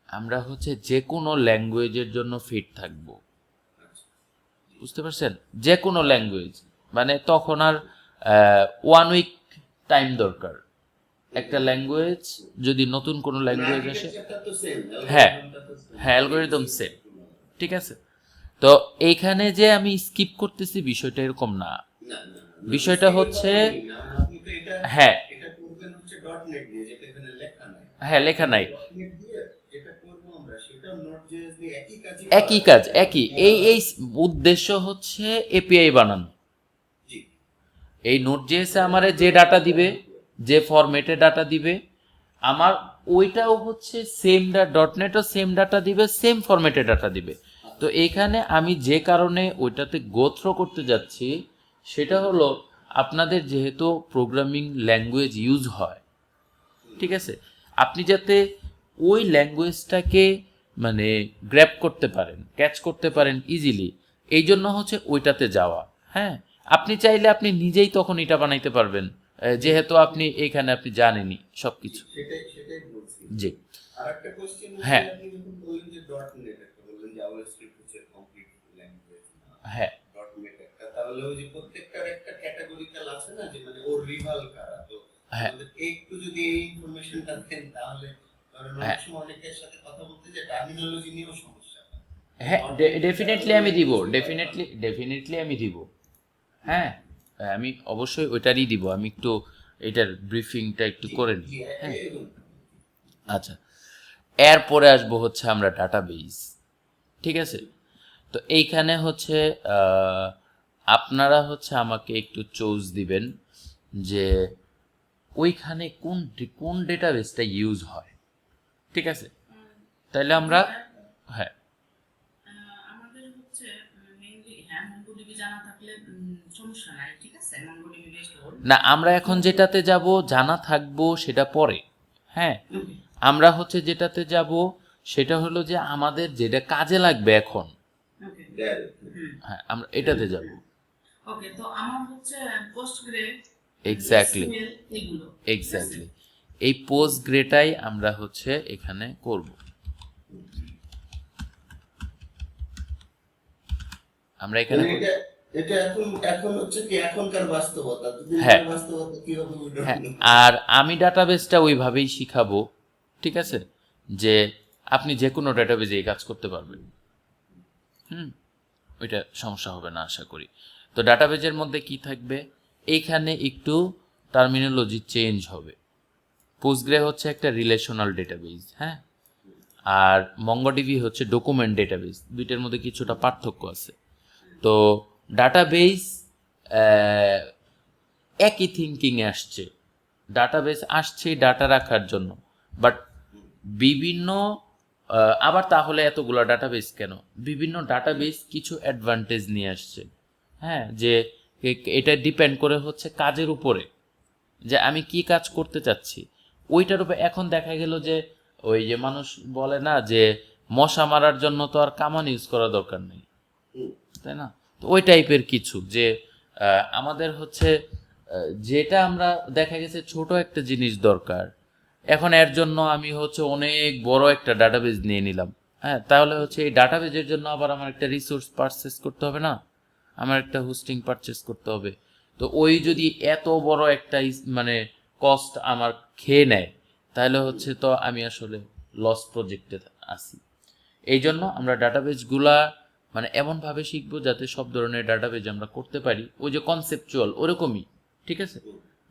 আমরা হচ্ছে যে কোনো ল্যাঙ্গুয়েজের জন্য ফিট থাকব, আচ্ছা। বুঝতে পারছেন? যে কোনো ল্যাঙ্গুয়েজ, মানে তখন আর 1 উইক টাইম দরকার। একটা ল্যাঙ্গুয়েজ যদি নতুন কোনো ল্যাঙ্গুয়েজ আসে, আর্কিটেকচারটা তো সেম, হ্যাঁ অ্যালগরিদমটা তো same। হ্যাঁ, অ্যালগরিদম সেম, ঠিক আছে। তো এইখানে যে আমি স্কিপ করতেছি বিষয়টা এরকম না, না, না, না, বিষয়টা না, হচ্ছে না, আপনি তো এটা হ্যাঁ এটা করবেন হচ্ছে ডটনেট দিয়ে, যেটা এখানে লেখা নাই। হ্যাঁ লেখা নাই, ডটনেট দিয়ে যেটা করব আমরা, সেটা নোড.js দিয়ে একই কাজ একই কাজ, একই এই উদ্দেশ্য হচ্ছে এপিআই বানানো। জি, এই নোড.js আমারে যে ডাটা দিবে, যে ফরম্যাটে ডাটা দিবে, আমার ওইটাও হচ্ছে সেম ডটনেটও সেম ডাটা দিবে, সেম ফরম্যাটে ডাটা দিবে। তো এইখানে আমি যে কারণে ওইটাতে গোথ্রো করতে যাচ্ছি সেটা হলো আপনাদের যেহেতু প্রোগ্রামিং ল্যাঙ্গুয়েজ ইউজ হয়, ঠিক আছে, আপনি যাতে ওই ল্যাঙ্গুয়েজটাকে মানে গ্র্যাব করতে পারেন, ক্যাচ করতে পারেন ইজিলি, এই জন্য হচ্ছে ওইটাতে যাওয়া। হ্যাঁ, আপনি চাইলে আপনি নিজেই তখন এটা বানাইতে পারবেন, যেহেতু আপনি এখানে আপনি জানেনই সব কিছু। সেটাই বলছি। জি, আরেকটা কোশ্চেন হচ্ছে, হ্যাঁ। আপনি যখন বললেন যে ডটনেট, একটা বললেন জাভাস্ক্রিপ্ট হচ্ছে কমপ্লিট ল্যাঙ্গুয়েজ না, হ্যাঁ ডটনেট একটা, তাহলে ওই যে প্রত্যেকটার একটা ক্যাটাগরিক্যাল আছে না, যে মানে ওর রিভাল কারা, তো হ্যাঁ আমাদের একটু যদি এই ইনফরমেশনটা দেন, তাহলে কারণ হ্যাঁ। অনেক সময় অনেকের সাথে কথা বলতে যে টার্মিনোলজি নিয়েও সমস্যা হয়। হ্যাঁ, ডেফিনেটলি আমি দিব, ডেফিনেটলি আমি দিব। হ্যাঁ, আমি অবশ্যই ওইটারই দিব। আমি একটু এটার ব্রিফিংটা একটু করে নিই। হ্যাঁ, আচ্ছা, এরপরে আসবো হচ্ছে আমরা ডাটাবেস, ঠিক আছে। তো এইখানে হচ্ছে আপনারা হচ্ছে আমাকে একটু চুজ দিবেন যে ওইখানে কোন ডেটাবেসটা ইউজ হয়, ঠিক আছে। তাহলে আমরা হ্যাঁ আমাদের হচ্ছে মেইনলি হ্যাঁ মঙ্গোডিবি জানা থাকলে সমস্যা নাই, ঠিক আছে, মঙ্গোডিবি বেস্ট হোল। না, আমরা এখন যেটাতে যাব জানা থাকবো সেটা পরে। হ্যাঁ, আমরা হচ্ছে যেটাতে যাব সেটা হলো যে আমাদের যেটা কাজে লাগবে এখন। ওকে, হ্যাঁ, আমরা এটাতে যাব। ওকে, তো আমার হচ্ছে পোস্টগ্রে, এক্স্যাক্টলি, এগুলো এক্স্যাক্টলি, এই পোস্ট গ্রেটাই আমরা হচ্ছে এখানে করব। আমরা এখানে মানে এটা এখন হচ্ছে কি এখনকার বাস্তবতা, হ্যাঁ। বাস্তবতা কি হবে we don't হ্যাঁ, know। আর আমি ডাটাবেসটা ওইভাবেই শিখাবো, ঠিক আছে, যে আপনি যে কোনো ডাটাবেজে এই কাজ করতে পারবেন। ওইটা সমস্যা হবে না আশা করি। তো ডাটাবেজের মধ্যে কি থাকবে, এইখানে একটু টার্মিনোলজি চেঞ্জ হবে। পোস্টগ্রে হচ্ছে একটা রিলেশনাল ডেটাবেজ, হ্যাঁ, আর মঙ্গোডিবি হচ্ছে ডকুমেন্ট ডেটাবেজ, দুইটার মধ্যে কিছুটা পার্থক্য আছে। তো ডাটাবেজ একই থিঙ্কিংয়ে আসছে, ডাটাবেস আসছে ডাটা রাখার জন্য, বাট বিভিন্ন আবার তাহলে এতগুলো ডাটাবেস কেন? বিভিন্ন ডাটাবেস কিছু অ্যাডভান্টেজ নিয়ে আসছে। হ্যাঁ, যে এটা ডিপেন্ড করে হচ্ছে কাজের উপরে, যে আমি কি কাজ করতে চাচ্ছি। ওইটার উপরে এখন দেখা গেল যে ওই যে মানুষ বলে না যে মশা মারার জন্য তো আর কামান ইউজ করা দরকার নেই, তাই না? তো ওই টাইপের কিছু যে আমাদের হচ্ছে যেটা আমরা দেখা গেছে ছোট একটা জিনিস দরকার, এখন এর জন্য আমি হচ্ছে অনেক বড় একটা ডাটাবেজ নিয়ে নিলাম, হ্যাঁ, তাহলে হচ্ছে এই ডাটাবেজের জন্য আবার আমার একটা রিসোর্স পারচেস করতে হবে না, আমার একটা হোস্টিং পারচেস করতে হবে। তো ওই যদি এত বড় একটা মানে কস্ট আমার খেয়ে নেয়, তাহলে হচ্ছে তো আমি আসলে লস প্রজেক্টে আছি। এই জন্য আমরা ডাটাবেজগুলা মানে এমনভাবে শিখবো যাতে সব ধরনের ডাটাবেজ আমরা করতে পারি, ওই যে কনসেপচুয়াল ওরকমই, ঠিক আছে?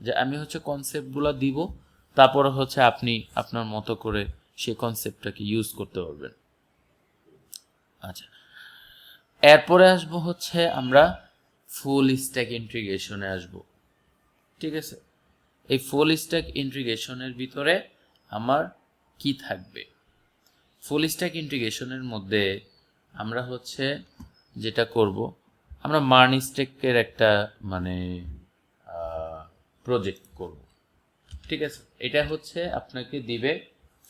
যে আমি হচ্ছে কনসেপ্টগুলো দিব, তারপরে হচ্ছে আপনি আপনার মতো করে সেই কনসেপ্টটাকে ইউজ করতে পারবেন। আচ্ছা, এরপরে আসবো হচ্ছে আমরা ফুল স্ট্যাক ইন্টিগ্রেশনে আসবো, ঠিক আছে? এই ফুল স্ট্যাক ইন্টিগ্রেশনের ভিতরে আমার কি থাকবে? ফুল স্ট্যাক ইন্টিগ্রেশনের মধ্যে আমরা হচ্ছে যেটা করব, আমরা মার্ন স্ট্যাকের একটা মানে প্রজেক্ট করব, ঠিক আছে? এটা হচ্ছে আপনাকে দিবে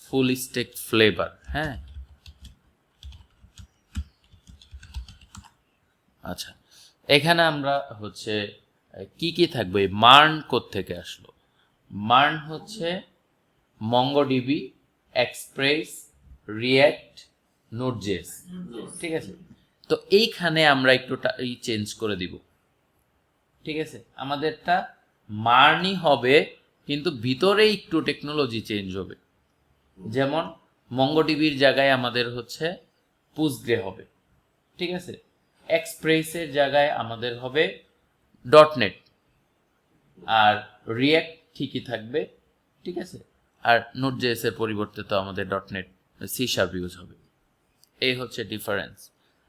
ফুল স্ট্যাক ফ্লেভার, হ্যাঁ। আচ্ছা, এখানে আমরা হচ্ছে কি কি থাকবে, মার্ন কোত্থেকে আসলো? মার্ন হচ্ছে মঙ্গোডিবি, এক্সপ্রেস, রিয়্যাক্ট, নোডজেস, ঠিক আছে? তো এইখানে আমরা একটু চেঞ্জ করে দিব, ঠিক আছে? আমাদেরটা মার্নই হবে, কিন্তু ভিতরে একটু টেকনোলজি চেঞ্জ হবে। যেমন মঙ্গোডিবির জায়গায় আমাদের হচ্ছে পুসগ্রে হবে, ঠিক আছে? এক্সপ্রেসের জায়গায় আমাদের হবে ডটনেট, আর রিয়্যাক্ট ঠিকই থাকবে, ঠিক আছে? আর নোডজেএস এর পরিবর্তে তো আমাদের ডটনেট সি শার্প ইউজ হবে। এই হচ্ছে ডিফারেন্স।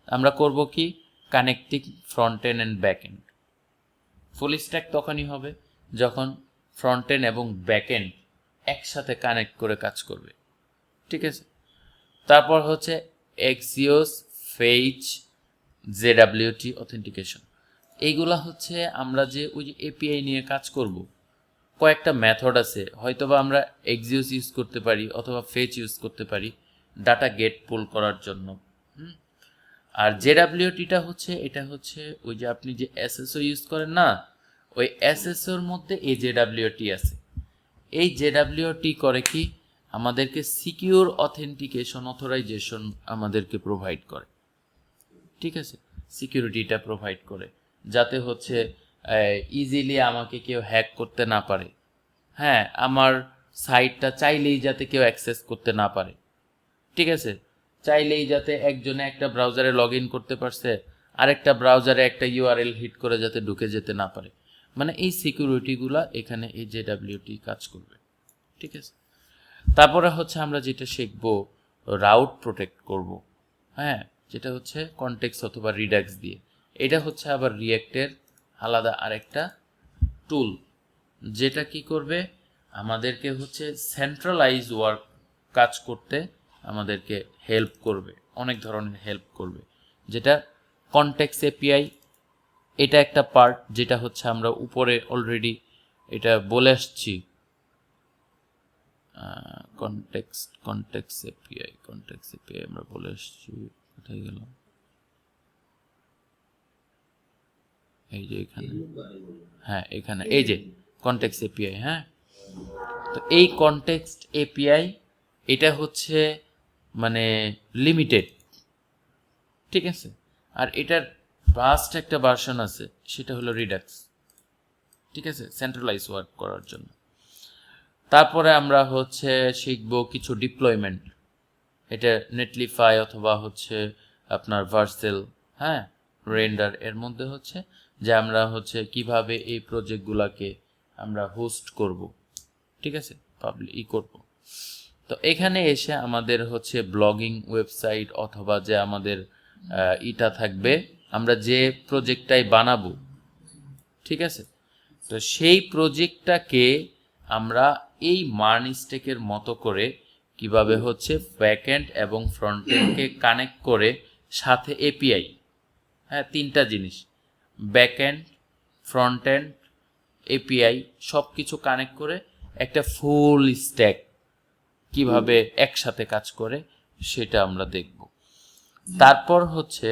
আমরা করব কি, connecting front end and back end. Full stack তখনই হবে যখন ফ্রন্ট এন্ড এবং ব্যাক এন্ড একসাথে কানেক্ট করে কাজ করবে, ঠিক আছে? তারপর হচ্ছে এক্সিওস, ফেইচ, জেডাব্লিউটি অথেন্টিকেশন। এইগুলা হচ্ছে আমরা যে ওই যে এপিআই নিয়ে কাজ করব, কয়েকটা মেথড আছে, হয়তোবা আমরা এক্সিওস ইউজ করতে পারি অথবা ফেচ ইউজ করতে পারি ডাটা গেট পুল করার জন্য। আর জেডাব্লিউটিটা হচ্ছে, এটা হচ্ছে ওই যে আপনি যে এসএসও ইউজ করেন না, ওই এসএসওর মধ্যে এই জেডাব্লিউটি আছে। এই জেডাব্লিউটি করে কি, আমাদেরকে সিকিউর অথেন্টিকেশন অথরাইজেশন আমাদেরকে প্রোভাইড করে, ঠিক আছে? সিকিউরিটিটা প্রোভাইড করে যাতে হচ্ছে ইজিলি আমাকে কেউ হ্যাক করতে না পারে, হ্যাঁ, আমার সাইটটা চাইলেই যাতে কেউ অ্যাক্সেস করতে না পারে, ঠিক আছে? চাইলেই যাতে একজনে একটা ব্রাউজারে লগ ইন করতে পারছে, আরেকটা ব্রাউজারে একটা ইউআরএল হিট করে যাতে ঢুকে যেতে না পারে, মানে এই সিকিউরিটিগুলা এখানে এই জেডাব্লিউটি কাজ করবে, ঠিক আছে? তারপরে হচ্ছে আমরা যেটা শিখবো, রাউট প্রোটেক্ট করব, হ্যাঁ, যেটা হচ্ছে কনটেক্সট অথবা রিডাক্স দিয়ে। এটা হচ্ছে আবার রিয়্যাক্টের আলাদা আরেকটা টুল, যেটা কি করবে, আমাদেরকে হচ্ছে সেন্ট্রালাইজ ওয়ার্ক কাজ করতে আমাদেরকে হেল্প করবে, অনেক ধরনের হেল্প করবে। যেটা কনটেক্সট এপিআই, এটা একটা পার্ট, যেটা হচ্ছে আমরা উপরে অলরেডি এটা বলে আসছি। কনটেক্সট এপিআই আমরা বলে আসছি, কোথায় গেল? এই যে এখানে, হ্যাঁ এখানে, এই যে কনটেক্সট এপিআই, হ্যাঁ। তো এই কনটেক্সট এপিআই এটা হচ্ছে মানে লিমিটেড, ঠিক আছে? আর এটার ফার্স্ট একটা ভার্সন আছে, সেটা হলো রিডাক্স, ঠিক আছে, সেন্ট্রালাইজ ওয়ার্ক করার জন্য। তারপরে আমরা হচ্ছে শিখব কিছু ডিপ্লয়মেন্ট, এটা নেটলিফাই অথবা হচ্ছে আপনার ভার্সেল, হ্যাঁ, রেন্ডার, এর মধ্যে হচ্ছে যে আমরা হচ্ছে কিভাবে এই প্রজেক্টগুলোকে আমরা হোস্ট করব, ঠিক আছে, পাবলিক করব। তো এখানে এসে আমাদের হচ্ছে ব্লগিং ওয়েবসাইট অথবা যে আমাদের ইটা থাকবে, আমরা যে প্রজেক্টটাই বানাবো, ঠিক আছে, তো সেই প্রজেক্টটাকে আমরা এই মার্ন স্ট্যাকের মতো করে কিভাবে হচ্ছে ব্যাকএন্ড এবং ফ্রন্টএন্ডকে কানেক্ট করে সাথে এপিআই, হ্যাঁ, তিনটা জিনিস, ব্যাকএন্ড, ফ্রন্টএন্ড, এপিআই, সব কিছু কানেক্ট করে একটা ফুল স্ট্যাক কিভাবে একসাথে কাজ করে সেটা আমরা দেখব। তারপর হচ্ছে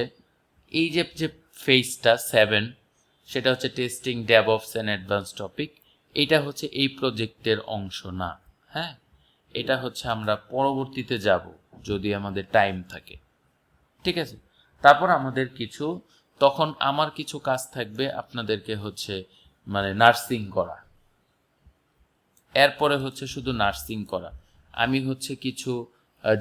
এই যে যে ফেজটা 7, সেটা হচ্ছে testing DevOps and advance topic. এটা হচ্ছে এই প্রজেক্টের অংশ না, হ্যাঁ, এটা হচ্ছে আমরা পরবর্তীতে যাব যদি আমাদের টাইম থাকে, ঠিক আছে। তারপর আমাদের কিছু, তখন আমার কিছু কাজ থাকবে আপনাদেরকে হচ্ছে মানে নার্সিং করা, এরপরে হচ্ছে শুধু নার্সিং করা। আমি হচ্ছে কিছু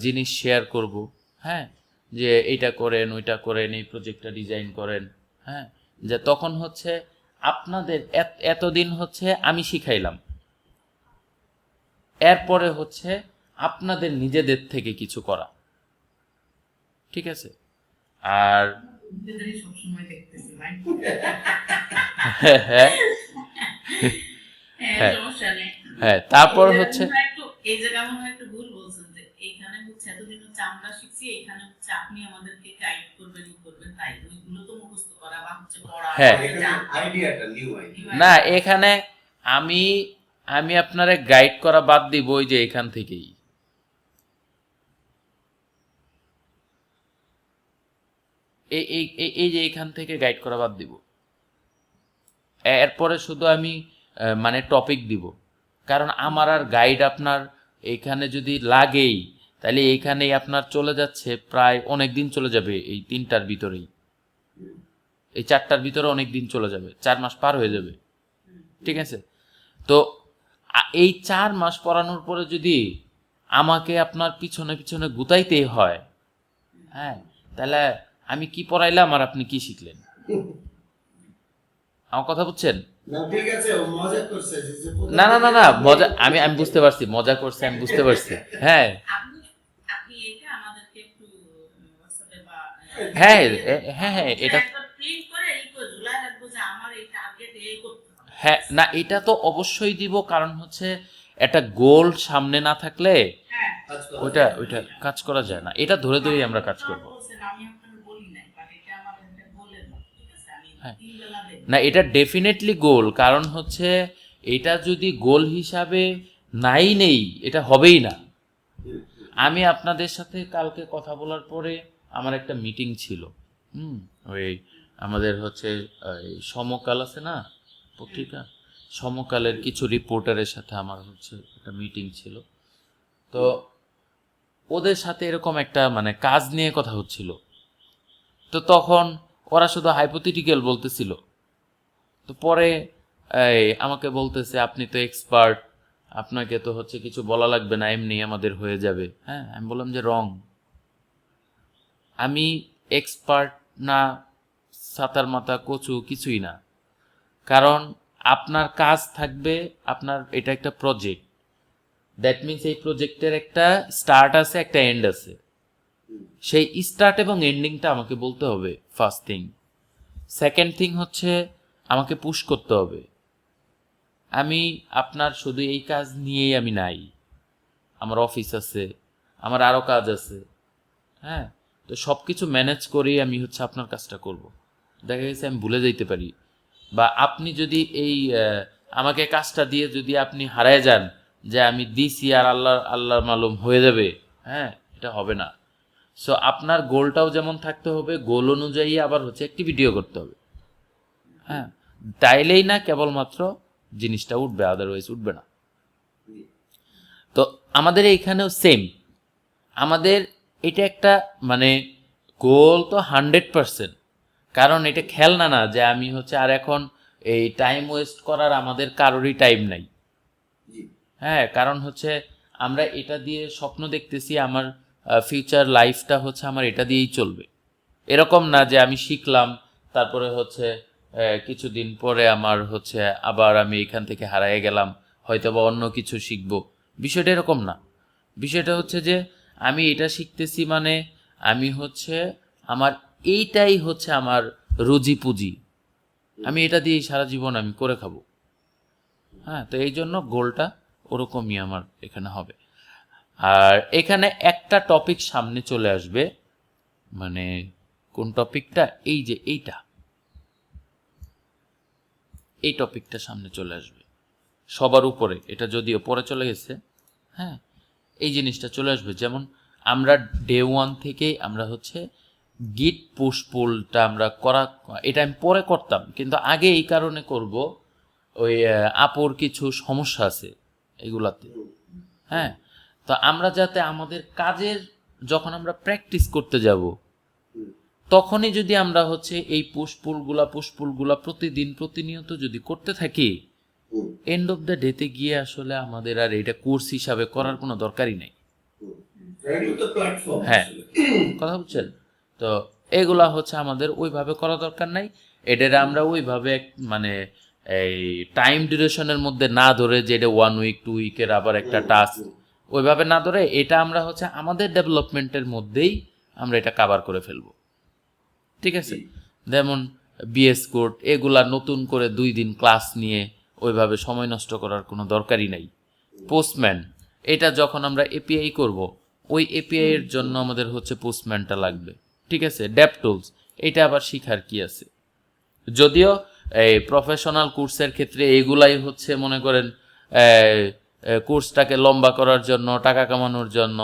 জিনিস শেয়ার করব, হ্যাঁ, যে এইটা করেন ওইটা করেন, এই প্রজেক্টটা ডিজাইন করেন, হ্যাঁ, যে তখন হচ্ছে আপনাদের এতদিন হচ্ছে আমি শিখাইলাম, এরপরে হচ্ছে আপনাদের নিজেদের থেকে কিছু করা, ঠিক আছে। আর নিজেদেরই সবসময় দেখতেছি ভাই। হ্যাঁ হ্যাঁ, সমস্যা নেই। হ্যাঁ, তারপর এই হচ্ছে জায়গায় একটু এই জায়গায় মনে হয় একটু ভুল বলছেন যে এইখানে হচ্ছে এতদিন হচ্ছে আমরা শিখছি, এখানে হচ্ছে আপনি আমাদেরকে গাইড করবেন তাই ওইগুলো তো মুখস্থ করা বা হচ্ছে পড়া। হ্যাঁ। আইডিয়াটা নিউ আইডিয়া। না, এখানে আমি আমি আপনারে গাইড করা বাদ দিব ওই যে এখান থেকেই। এই এই এই- এই যে এখান থেকে গাইড করা বাদ দিব, এরপরে শুধু আমি মানে টপিক দিব, কারণ আমার আর গাইড আপনার এখানে যদি লাগেই তাহলে এইখানেই আপনার চলে যাচ্ছে প্রায় অনেক দিন চলে যাবে, এই 3টার ভিতরেই, এই 4টার ভিতরে অনেক দিন চলে যাবে, 4 মাস পার হয়ে যাবে, ঠিক আছে। তো এই 4 মাস পড়ানোর পরে যদি আমাকে আপনার পিছনে পিছনে গুতাইতেই হয়, হ্যাঁ, তাহলে আমি কি পড়াইলাম আর আপনি কি শিখলেন? আমার কথা বুঝছেন? না ঠিক আছে, ও মজা করছে যে না না না না, মজা, আমি আমি বুঝতে পারছি, মজা করছে, আমি বুঝতে পারছি, হ্যাঁ আপনি আপনি এটা আমাদেরকে একটু WhatsApp-এ বা হ্যাঁ হ্যাঁ হ্যাঁ, এটা একবার প্রিন্ট করে এই করে ঝুলায় রাখবো যে আমার এই টার্গেট এই করতে হবে। হ্যাঁ, না এটা তো অবশ্যই দিব, কারণ হচ্ছে একটা গোল সামনে না থাকলে হ্যাঁ, ওইটা কাজ করা যায় না, এটা ধরে ধরেই আমরা কাজ করব। বলছেন, আমি আপনাকে বলি নাই, বাট এটা আমার একটা গোলের মতো, ঠিক আছে। আমি হ্যাঁ। 3 বেলা দেব। না, এটা ডেফিনেটলি গোল, কারণ হচ্ছে এটা যদি গোল হিসাবে নাই নেই এটা হবেই না। আমি আপনাদের সাথে কালকে কথা বলার পরে আমার একটা মিটিং ছিল, ওই আমাদের হচ্ছে এই সমকাল আছে না পত্রিকা, সমকালের কিছু রিপোর্টারের সাথে আমার হচ্ছে একটা মিটিং ছিল। তো ওদের সাথে এরকম একটা মানে কাজ নিয়ে কথা হচ্ছিল, তো তখন ওরা শুধু হাইপোথেটিক্যাল বলতেছিল। তো পরে আমাকে বলতেছে আপনি তো এক্সপার্ট, আপনাকে তো হচ্ছে কিছু বলা লাগবে না, এমনি আমাদের হয়ে যাবে। হ্যাঁ, আমি বললাম যে রং, আমি এক্সপার্ট না, সাতার মাথা কচু কিছুই না, কারণ আপনার কাজ থাকবে, আপনার এটা একটা প্রজেক্ট, দ্যাট মিনস এই প্রজেক্টের একটা স্টার্ট আছে একটা এন্ড আছে, সেই স্টার্ট এবং এন্ডিংটা আমাকে বলতে হবে ফার্স্ট থিং। সেকেন্ড থিং হচ্ছে আমাকে পুশ করতে হবে। আমি আপনার শুধু এই কাজ নিয়েই আমি নাই, আমার অফিস আছে, আমার আরও কাজ আছে, হ্যাঁ, তো সব কিছু ম্যানেজ করেই আমি হচ্ছে আপনার কাজটা করব। দেখা গেছে আমি ভুলে যাইতে পারি, বা আপনি যদি এই আমাকে কাজটা দিয়ে যদি আপনি হারায় যান যে আমি দিছি আর আল্লাহ মালুম হয়ে যাবে, হ্যাঁ, এটা হবে না। সো আপনার গোলটাও যেমন থাকতে হবে, গোল অনুযায়ী আবার হচ্ছে অ্যাক্টিভিটিও করতে হবে, হ্যাঁ, তাইলেই না কেবলমাত্র জিনিসটা উঠবে, আদারওয়াইজ উঠবে না। তো আমাদের এইখানেও সেম, আমাদের এটা একটা মানে গোল তো 100%, কারণ এটা খেলনা না যে আমি হচ্ছে আর এখন এই টাইম ওয়েস্ট করার আমাদের কারোরই টাইম নাই, হ্যাঁ, কারণ হচ্ছে আমরা এটা দিয়ে স্বপ্ন দেখতেছি, আমার ফিউচার লাইফটা হচ্ছে আমার এটা দিয়েই চলবে। এরকম না যে আমি শিখলাম তারপরে হচ্ছে কিছুদিন পরে আমার হচ্ছে আবার আমি এখান থেকে হারিয়ে গেলাম, হয়তো বা অন্য কিছু শিখবো, বিষয়টা এরকম না। বিষয়টা হচ্ছে যে আমি এটা শিখতেছি মানে আমি হচ্ছে আমার এইটাই হচ্ছে আমার রুজি পুঁজি, আমি এটা দিয়েই সারা জীবন আমি করে খাবো, হ্যাঁ। তো এই জন্য গোলটা ওরকমই আমার এখানে হবে। আর এখানে একটা টপিক সামনে চলে আসবে, মানে কোন টপিকটা, এই যে এই টপিকটা সামনে চলে আসবে, সবার উপরে, এটা যদিও পরে চলে গেছে, হ্যাঁ, এই জিনিসটা চলে আসবে। যেমন আমরা ডে 1 থেকেই আমরা হচ্ছে গিট পুশ পুলটা আমরা এটা আমি পরে করতাম, কিন্তু আগে এই কারণে করব, ওই আপুর কিছু সমস্যা আছে এগুলাতে, হ্যাঁ। তো আমরা যাতে আমাদের কাজের যখন আমরা প্র্যাকটিস করতে যাব তখনই যদি আমরা হচ্ছে এই পুশপুলগুলা প্রতিনিয়ত যদি করতে থাকি, এন্ড অফ দ্য ডেতে গিয়ে আসলে আমাদের আর এটা কোর্স হিসাবে করার কোনো দরকারই নেই। হ্যাঁ, কথা বুঝছেন? তো এগুলা হচ্ছে আমাদের ওইভাবে করা দরকার নাই। এটার আমরা ওইভাবে মানে এই টাইম ডিউরেশনের মধ্যে না ধরে, যে এটা 1 উইক 2 উইকের আবার একটা টাস্ক, ওইভাবে না ধরে এটা আমরা হচ্ছে আমাদের ডেভেলপমেন্টের মধ্যেই আমরা এটা কভার করে ফেলবো, ঠিক আছে? যেমন বিএস কোড এগুলা নতুন করে 2 দিন ক্লাস নিয়ে ওইভাবে সময় নষ্ট করার কোনো দরকারই নাই। পোস্টম্যান, এটা যখন আমরা এপিআই করব, ওই এপিআই এর জন্য আমাদের হচ্ছে পোস্টম্যানটা লাগবে, ঠিক আছে? ডেভ টুলস, এটা আবার শিখার কি আছে? যদিও এই প্রফেশনাল কোর্সের ক্ষেত্রে এগুলাই হচ্ছে মনে করেন কোর্সটাকে লম্বা করার জন্য, টাকা কামানোর জন্য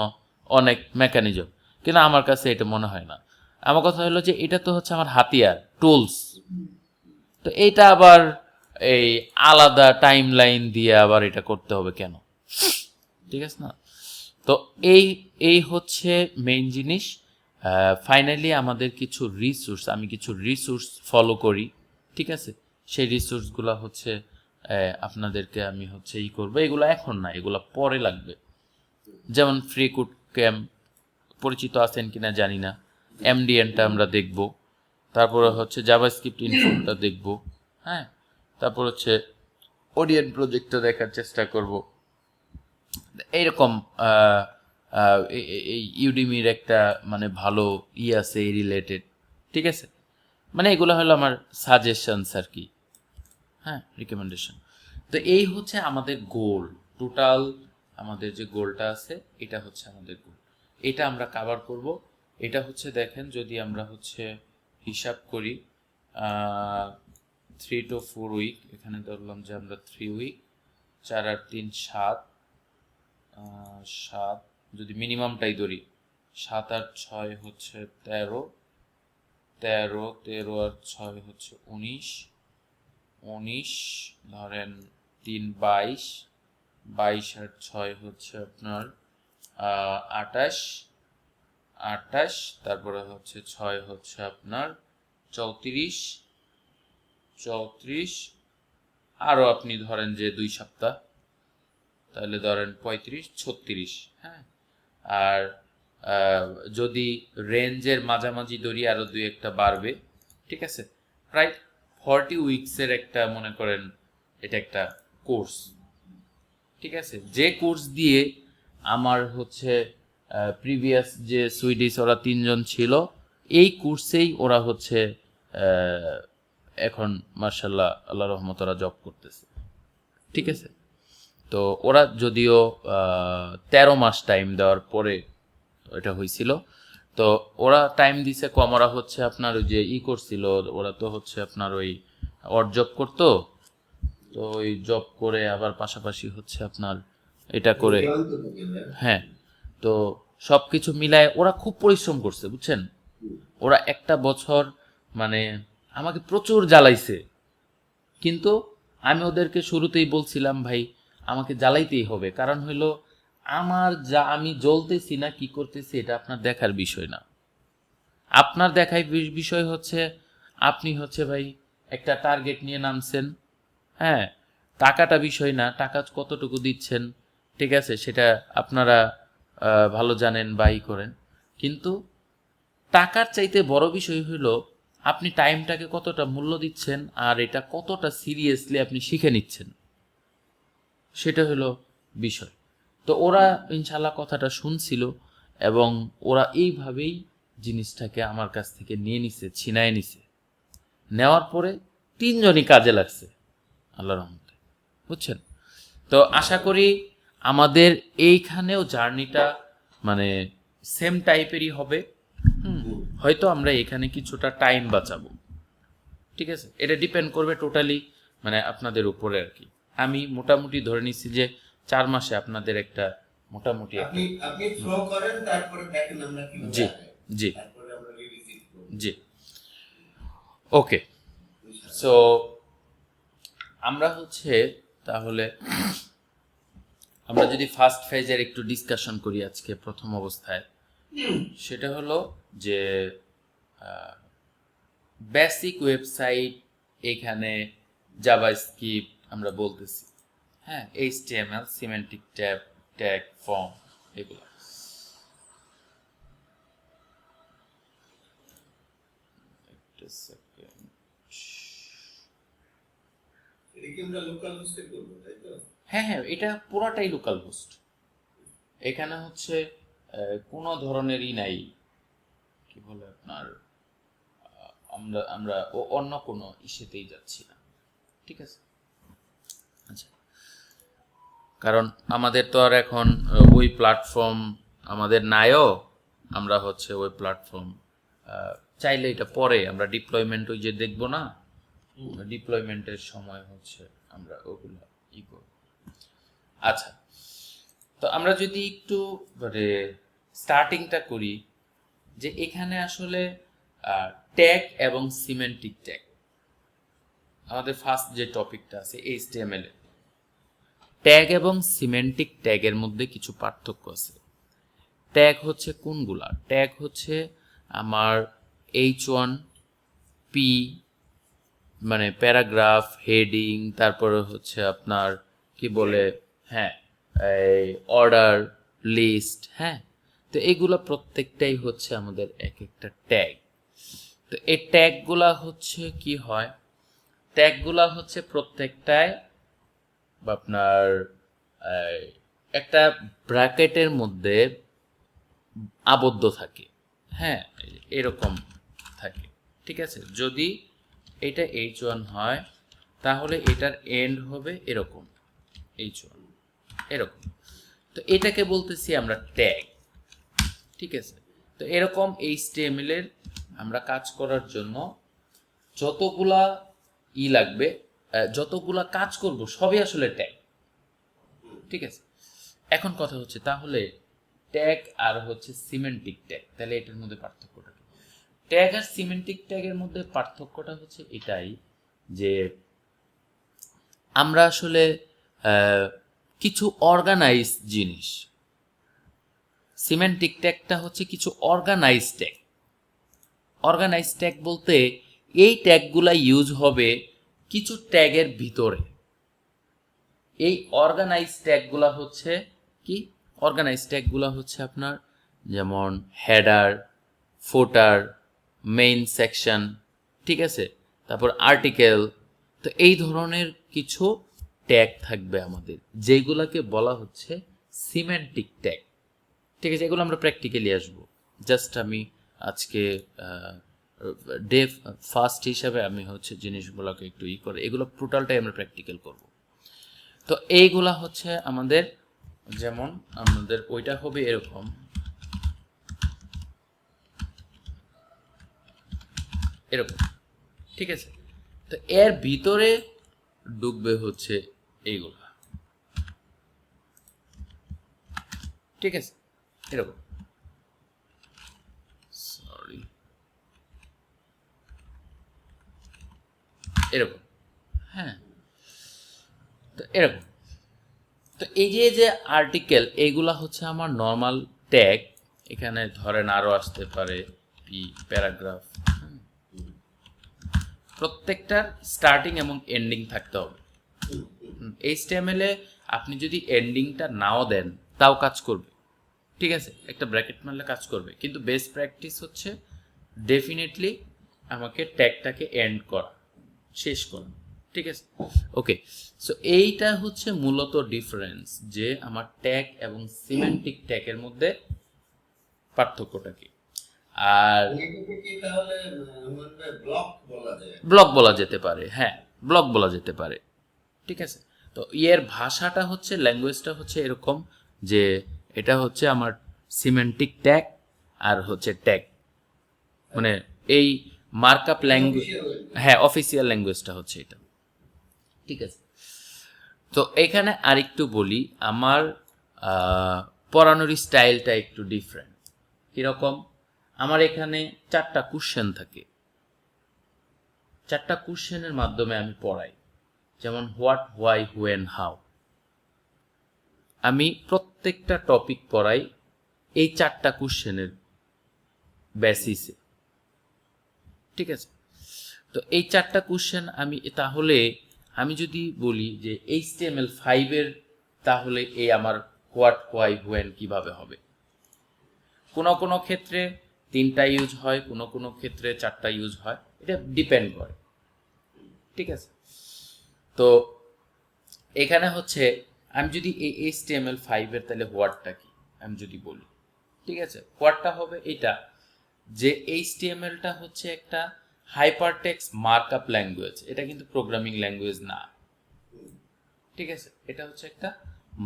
অনেক মেকানিজম, কিন্তু আমার কাছে এটা মনে হয় না। আমার কথা হলো যে এটা তো হচ্ছে আমার হাতিয়ার, টুলস, তো এইটা আবার এই আলাদা টাইম লাইন দিয়ে আবার এটা করতে হবে কেন? ঠিক আছে না? তো এই হচ্ছে মেইন জিনিস। ফাইনালি আমাদের কিছু রিসোর্স, আমি কিছু রিসোর্স ফলো করি, ঠিক আছে? সেই রিসোর্সগুলো হচ্ছে আপনাদেরকে আমি হচ্ছে করবো। এগুলো এখন না, এগুলো পরে লাগবে। যেমন ফ্রি কোড ক্যাম্প, পরিচিত আছেন কিনা জানি না, এমডিএনটা আমরা দেখব, তারপরে হচ্ছে জাভাস্ক্রিপ্ট ইনফোটা দেখব, হ্যাঁ, তারপর হচ্ছে ওডিএন প্রজেক্টটা দেখার চেষ্টা করব। এইরকম এই ইউডিমির একটা মানে ভালো আছে এই রিলেটেড, ঠিক আছে? মানে এগুলো হলো আমার সাজেশনস আর কি, হ্যাঁ, রিকমেন্ডেশন। তো এই হচ্ছে আমাদের গোল, টোটাল আমাদের যে গোলটা আছে এটা হচ্ছে আমাদের গোল, এটা আমরা কভার করব। এটা হচ্ছে দেখেন, যদি আমরা হচ্ছে হিসাব করি 3 to 4 উইক, এখানে ধরলাম যে আমরা 3 উইক, 4 আর 3 7, যদি মিনিমামটাই ধরি 7 আর 6 হচ্ছে 13, 13 আর 6 হচ্ছে 19, ধরেন 3 22, 22 আর 6 হচ্ছে আপনার 28, তারপরে হচ্ছে 6 হচ্ছে আপনার 34, আরও আপনি ধরেন যে 2 সপ্তাহ, তাহলে ধরেন 35 36, হ্যাঁ। আর যদি রেঞ্জের মাঝামাঝি ধরি আরও 2-1টা বাড়বে, ঠিক আছে? প্রায় 40 উইকসের একটা মনে করেন এটা একটা কোর্স, ঠিক আছে? যে কোর্স দিয়ে আমার হচ্ছে প্রিভিয়াস যে সুইডিশ ওরা 3 জন ছিল, এই কোর্সেই ওরা হচ্ছে এখন মার্শাল্লাহ আল্লাহ রহমত ওরা জব করতেছে, ঠিক আছে? তো ওরা যদিও 13 মাস টাইম দেওয়ার পরে এটা হয়েছিল, তো ওরা টাইম দিছে কম, ওরা হচ্ছে আপনার ওই যে করছিল, ওরা তো হচ্ছে আপনার ওই জব করতো, তো ওই জব করে আবার পাশাপাশি হচ্ছে আপনার এটা করে, হ্যাঁ। তো সব কিছু মিলায় ওরা খুব পরিশ্রম করছে, বুঝছেন? ওরা একটা বছর মানে আমাকে প্রচুর জ্বালাইছে, কিন্তু আমি ওদেরকে শুরুতেই বলছিলাম ভাই আমাকে জ্বালাইতেই হবে, কারণ হইলো আমার যা আমি জ্বলতেছি না কি করতেছি এটা আপনার দেখার বিষয় না। আপনার দেখার বিষয় হচ্ছে আপনি হচ্ছে ভাই একটা টার্গেট নিয়ে নামছেন, হ্যাঁ, টাকাটা বিষয় না, টাকা কতটুকু দিচ্ছেন, ঠিক আছে, সেটা আপনারা ভালো জানেন বাই করেন, কিন্তু টাকার চাইতে বড় বিষয় হলো আপনি টাইমটাকে কতটা মূল্য দিচ্ছেন আর এটা কতটা সিরিয়াসলি আপনি শিখে নিচ্ছেন, সেটা হলো বিষয়। তো ওরা ইনশাল্লাহ কথাটা শুনছিল এবং ওরা এইভাবেই জিনিসটাকে আমার কাছ থেকে নিয়ে নিছে, ছিনায় নিছে। নেওয়ার পরে 3 জনই কাজে লাগছে আল্লাহর রহমতে, বুঝছেন? তো আশা করি আমাদের এইখানেও জার্নিটা মানে সেম টাইপেরই হবে। হয়তো আমরা এখানে কিছুটা টাইম বাঁচাবো, ঠিক আছে? এটা ডিপেন্ড করবে টোটালি মানে আপনাদের উপরে আর কি। আমি মোটামুটি ধরে নিচ্ছি যে 4 মাসে আপনাদের একটা মোটামুটি আপনি আপনি থ্রো করেন, তারপরে দেখেন আমরা কিভাবে জি আগাই। জি তারপরে আমরা রিভিজিট করব। জি ওকে। সো আমরা হচ্ছে তাহলে আমরা যদি ফার্স্ট ফেজের একটু ডিসকাশন করি আজকে প্রথম অবস্থায়, সেটা হলো যে বেসিক ওয়েবসাইট, এখানে জাভাস্ক্রিপ্ট আমরা বলতেছি, হ্যাঁ, HTML, semantic tag, tag, form, এগুলো। একটা সেকেন্ড। এটা কি আমরা লোকাল হোস্টে করব, তাই তো? হ্যাঁ হ্যাঁ, এটা পুরাটাই লোকাল হোস্ট। এখানে হচ্ছে কোনো ধরনেরই নাই, কি বলে আপনার, আমরা আমরা অন্য কোনো ইস্যুতেই যাচ্ছি না, ঠিক আছে? আচ্ছা, কারণ আমাদের তো আর এখন ওই প্ল্যাটফর্ম আমাদের নাইও, আমরা হচ্ছে ওই প্ল্যাটফর্ম চাইলে এটা পরে আমরা ডিপ্লয়মেন্ট ওই যে দেখবো না, ডিপ্লয়মেন্টের সময় হচ্ছে আমরা ওগুলো ই করব। আচ্ছা, তো আমরা যদি একটু মানে স্টার্টিংটা করি, যে এখানে আসলে ট্যাগ এবং সিমেন্টিক ট্যাগ, আমাদের ফার্স্ট যে টপিকটা আছে এইচটিএমএল এ, ট্যাগ এবং সিমেন্টিক ট্যাগের মধ্যে কিছু পার্থক্য আছে। ট্যাগ হচ্ছে কোনগুলা? ট্যাগ হচ্ছে আমার H1P, মানে প্যারাগ্রাফ, হেডিং, তারপরে হচ্ছে আপনার কি বলে, হ্যাঁ, এই অর্ডার, লিস্ট, হ্যাঁ। তো এইগুলো প্রত্যেকটাই হচ্ছে আমাদের এক একটা ট্যাগ। তো এই ট্যাগগুলা হচ্ছে কি হয়, ট্যাগগুলা হচ্ছে প্রত্যেকটায় আপনার একটা ব্র্যাকেটের মধ্যে আবদ্ধ থাকে, হ্যাঁ, এরকম থাকে, ঠিক আছে? যদি এটা H1 হয়, তাহলে এটার এন্ড হবে এরকম, H1 এরকম। তো এটাকে বলতেছি আমরা ট্যাগ, ঠিক আছে? তো এরকম HTML এর আমরা কাজ করার জন্য যতগুলা লাগবে, যতগুলা কাজ করব সবই আসলে ট্যাগ, ঠিক আছে? এখন কথা হচ্ছে তাহলে ট্যাগ আর হচ্ছে সিমেন্টিক ট্যাগ, তাহলে এটার মধ্যে পার্থক্যটা কি? ট্যাগ আর সিমেন্টিক ট্যাগের মধ্যে পার্থক্যটা হচ্ছে এটাই যে আমরা আসলে কিছু অর্গানাইজ জিনিস, সিমেন্টিক ট্যাগটা হচ্ছে কিছু অর্গানাইজ ট্যাগ। অর্গানাইজ ট্যাগ বলতে এই ট্যাগগুলা ইউজ হবে কিছু ট্যাগের ভিতরে। এই অর্গানাইজ ট্যাগগুলা হচ্ছে কি? অর্গানাইজ ট্যাগগুলা হচ্ছে আপনার যেমন হেডার, ফুটার, মেইন সেকশন, ঠিক আছে, তারপর আর্টিকেল। তো এই ধরনের কিছু ট্যাগ থাকবে আমাদের, যেগুলোকে বলা হচ্ছে সিমেন্টিক ট্যাগ, ঠিক আছে? এগুলো আমরা প্র্যাকটিক্যালি আসবো। জাস্ট আমি আজকে ডে ফার্স্ট হিসাবে আমি হচ্ছে জিনিসগুলোকে একটু করে, এগুলো টোটালটাই আমরা প্র্যাকটিক্যাল করব। তো এইগুলা হচ্ছে আমাদের, যেমন আমাদের ওইটা হবে এরকম, এরকম, ঠিক আছে? তো এর ভিতরে ঢুকবে হচ্ছে এইগুলা, ঠিক আছে? এরকম, সরি, এরকম, হ্যাঁ। তো এরকম, তো এই যে যে আর্টিকেল, এইগুলা হচ্ছে আমার নর্মাল ট্যাগ। এখানে ধরেন আরো আসতে পারে পি, প্যারাগ্রাফ, প্রত্যেকটার স্টার্টিং এবং এন্ডিং থাকতে হবে। HTML এ আপনি যদি এন্ডিংটা নাও দেন তাও কাজ করবে, ঠিক আছে? একটা ব্র্যাকেট মারলে কাজ করবে, কিন্তু বেস্ট প্র্যাকটিস হচ্ছে ডেফিনেটলি আমাকে ট্যাগটাকে এন্ড করা, শেষ করা, ঠিক আছে? ওকে, সো এইটা হচ্ছে মূলত ডিফারেন্স, যে আমার ট্যাগ এবং সিমেন্টিক ট্যাগের মধ্যে পার্থক্যটা কি। আর এটাকে কি তাহলে আমাদের ব্লক বলা যায়? ব্লক বলা যেতে পারে, হ্যাঁ, ব্লক বলা যেতে পারে, ঠিক আছে? তো এর ভাষাটা হচ্ছে, ল্যাঙ্গুয়েজটা হচ্ছে এরকম যে এটা হচ্ছে আমার সিমেন্টিক ট্যাগ আর হচ্ছে ট্যাগ, মানে এই মার্কআপ ল্যাঙ্গুয়েজ, হ্যাঁ, অফিসিয়াল ল্যাঙ্গুয়েজটা হচ্ছে এটা, ঠিক আছে? তো এখানে আরেকটু বলি, আমার পড়ানোর স্টাইলটা একটু ডিফারেন্ট। কীরকম? আমার এখানে 4টা কোশ্চেন থাকে, 4টা কোশ্চেনের মাধ্যমে আমি পড়াই। যেমন হোয়াট, হোয়াই, হোয়েন, হাউ। আমি প্রত্যেকটা টপিক পড়াই এই 4টা কোশ্চেনের বেসিসে। ঠিক আছে? তো এই 4টা কোশ্চেন তাহলে আমি যদি বলি যে HTML5 এর তাহলে এই আমার হোয়াট, হোয়াই, হোয়েন কিভাবে হবে? কোনো ক্ষেত্রে 3টা ইউজ হয়, কোনো ক্ষেত্রে 4টা ইউজ হয়, এটা ডিপেন্ড করে। ঠিক আছে? তো এখানে হচ্ছে আমি যদি এই HTML5 এর তাহলে হোয়াটটা কি আমি যদি বলি, ঠিক আছে, হোয়াটটা হবে এটা যে HTML-টা হচ্ছে একটা হাইপারটেক্সট মার্কআপ ল্যাঙ্গুয়েজ। এটা কিন্তু প্রোগ্রামিং ল্যাঙ্গুয়েজ না। ঠিক আছে? এটা হচ্ছে একটা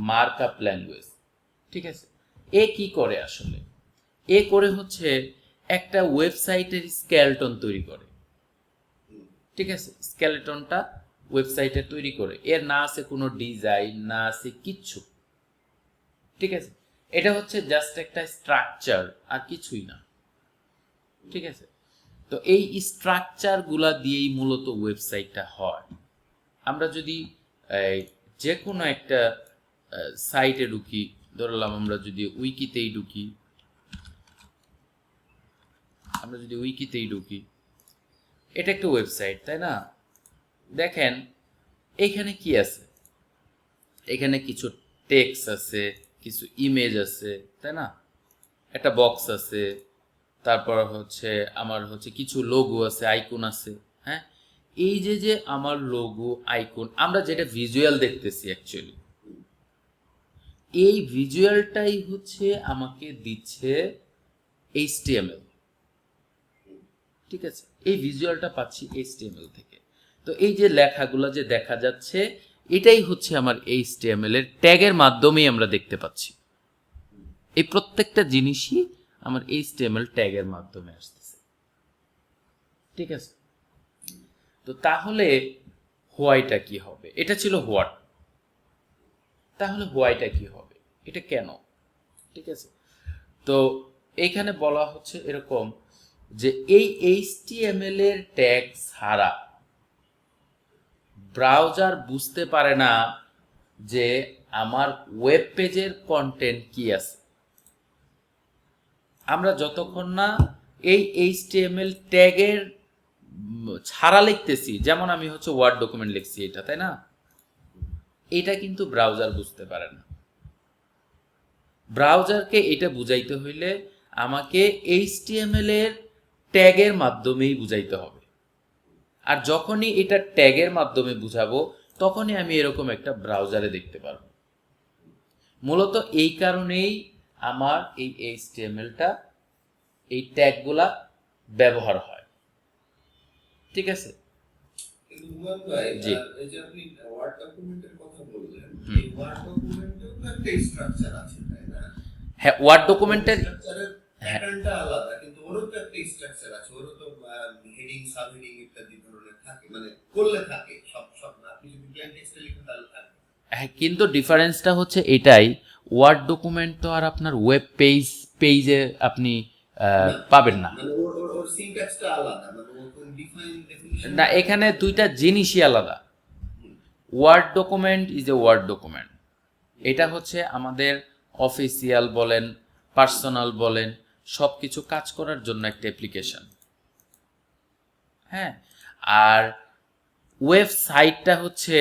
মার্কআপ ল্যাঙ্গুয়েজ। ঠিক আছে? এ কি করে আসলে? এ করে হচ্ছে একটা ওয়েবসাইটের স্কেলটন তৈরি করে। ঠিক আছে? স্কেলেটনটা ওয়েবসাইটে তৈরি করে, এর না আছে কোনো ডিজাইন, না আছে কিচ্ছু। ঠিক আছে? এটা হচ্ছে জাস্ট একটা স্ট্রাকচার, আর কিছুই না। ঠিক আছে? তো এই স্ট্রাকচারগুলা দিয়েই মূলত ওয়েবসাইটটা হয়। আমরা যদি যে কোনো একটা সাইটে ঢুকি, ধরলাম আমরা যদি উইকিতেই ঢুকি, এটা একটা ওয়েবসাইট, তাই না? দেখেন এখানে কি আছে, এখানে কিছু টেক্সট আছে, কিছু ইমেজ আছে, তাই না? একটা বক্স আছে, তারপর হচ্ছে আমার হচ্ছে কিছু লোগো আছে, আইকন আছে। হ্যাঁ, এই যে আমার লোগো, আইকন, আমরা যেটা ভিজুয়াল দেখতেছি অ্যাকচুয়ালি, এই ভিজুয়ালটাই হচ্ছে আমাকে দিচ্ছে HTML। ঠিক আছে? এই ভিজুয়ালটা পাচ্ছি HTML থেকে। তো এই যে লেখাগুলো যে দেখা যাচ্ছে, এটাই হচ্ছে আমার HTML এর ট্যাগের মাধ্যমেই আমরা দেখতে পাচ্ছি। এই প্রত্যেকটা জিনিসই আমার HTML ট্যাগের মাধ্যমে আসতেছে। ঠিক আছে? তো তাহলে হোয়াইটা কি হবে? এটা ছিল হোয়াট। তাহলে হোয়াইটা কি হবে? এটা কেন? ঠিক আছে? তো এইখানে বলা হচ্ছে এরকম যে এই HTML এর ট্যাগ ছাড়া ব্রাউজার বুঝতে পারে না যে আমার ওয়েব পেজের কন্টেন্ট কি আছে। আমরা যতক্ষণ না এই HTML ট্যাগের ছাড়া লিখতেছি, যেমন আমি হচ্ছে ওয়ার্ড ডকুমেন্ট লিখছি এটা, তাই না? এটা কিন্তু ব্রাউজার বুঝতে পারে না। ব্রাউজারকে এটা বুঝাইতে হইলে আমাকে HTML এর ট্যাগের মাধ্যমেই বুঝাইতে হবে। আর যখনই এটা ট্যাগের মাধ্যমে বুঝাবো, তখনই আমি এরকম একটা ব্রাউজারে দেখতে পারবো। মূলত এই কারণেই আমার এই HTML-টা, এই ট্যাগগুলা ব্যবহার হয়। ঠিক আছে? কিন্তু হুমায়ুন ভাই, জি। এই যে আপনি ওয়ার্ড ডকুমেন্টের কথা বললেন, এই ওয়ার্ড ডকুমেন্টেও তো একটা স্ট্রাকচার আছে, তাই না? হ্যাঁ, ওয়ার্ড ডকুমেন্টের স্ট্রাকচারের প্যাটার্নটা আলাদা, কিন্তু ওরও তো একটা স্ট্রাকচার আছে, ওরও তো হেডিং, সাব হেডিং ইত্যাদি ধরনের থাকে, মানে করলে থাকে, সব না। আপনি যদি প্লেন টেক্সটে লিখেন তাহলে থাকে। হ্যাঁ, কিন্তু ডিফারেন্সটা হচ্ছে এটাই, ওয়ার্ড ডকুমেন্ট তো আর আপনার ওয়েব পেজে আপনি পাবেন না। মানে ওর সিনট্যাক্সটা আলাদা, মানে ওর কোন ডিফাইন ডেফিনিশন না, এখানে দুইটা জিনিসই আলাদা। Word document is a Word document. এটা হচ্ছে আমাদের অফিসিয়াল বলেন, পার্সোনাল বলেন, সব কিছু কাজ করার জন্য একটা অ্যাপ্লিকেশন। হ্যাঁ, আর ওয়েবসাইটটা হচ্ছে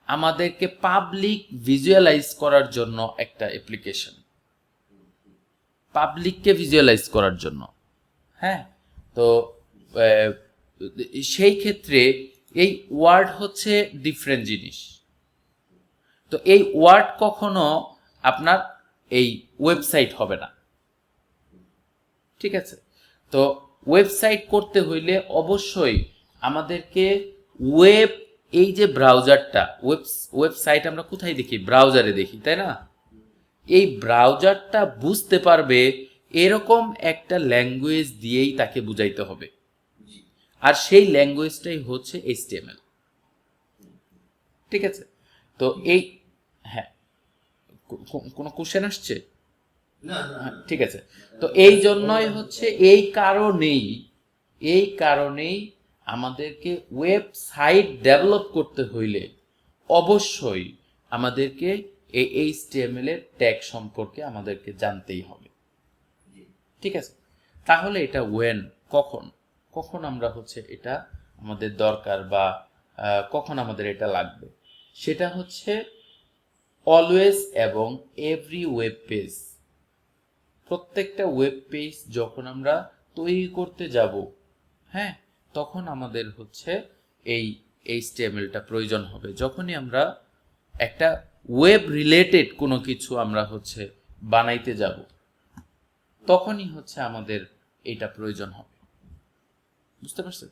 আমাদেরকে পাবলিক ভিজুয়ালাইজ করার জন্য একটা অ্যাপ্লিকেশন, পাবলিককে ভিজুয়ালাইজ করার জন্য। হ্যাঁ, তো সেই ক্ষেত্রে এই ওয়ার্ড হচ্ছে ডিফারেন্ট জিনিস। তো এই ওয়ার্ড কখনো আপনার এই ওয়েবসাইট হবে না। ঠিক আছে? তো ওয়েবসাইট করতে হইলে অবশ্যই আমাদেরকে এই যে ব্রাউজারটা, ওয়েবসাইট আমরা কোথায় দেখি? ব্রাউজারে দেখি, তাই না? এই ব্রাউজারটা বুঝতে পারবে এরকম একটা ল্যাঙ্গুয়েজ দিয়েই তাকে বুঝাইতে হবে, আর সেই ল্যাঙ্গুয়েজটাই হচ্ছে HTML। ঠিক আছে? তো এই হ্যাঁ কোনো কোশ্চেন আসছে? না না হ্যাঁ, ঠিক আছে। তো এই জন্যই হচ্ছে এই কারণেই আমাদেরকে ওয়েবসাইট ডেভেলপ করতে হইলে অবশ্যই আমাদেরকে এই HTML এর ট্যাগ সম্পর্কে আমাদেরকে জানতেই হবে। ঠিক আছে, তাহলে এটা কখন কখন আমরা হচ্ছে এটা আমাদের দরকার বা কখন আমাদের এটা লাগবে, সেটা হচ্ছে অলওয়েজ এবং এভরি ওয়েব পেজ। প্রত্যেকটা ওয়েব পেজ যখন আমরা তৈরি করতে যাব, হ্যাঁ, তখন আমাদের হচ্ছে এই HTML-টা প্রয়োজন হবে। যখনই আমরা একটা ওয়েব রিলেটেড কোনো কিছু আমরা হচ্ছে বানাইতে যাব, তখনই হচ্ছে আমাদের এটা প্রয়োজন হবে। বুঝতে পারছেন?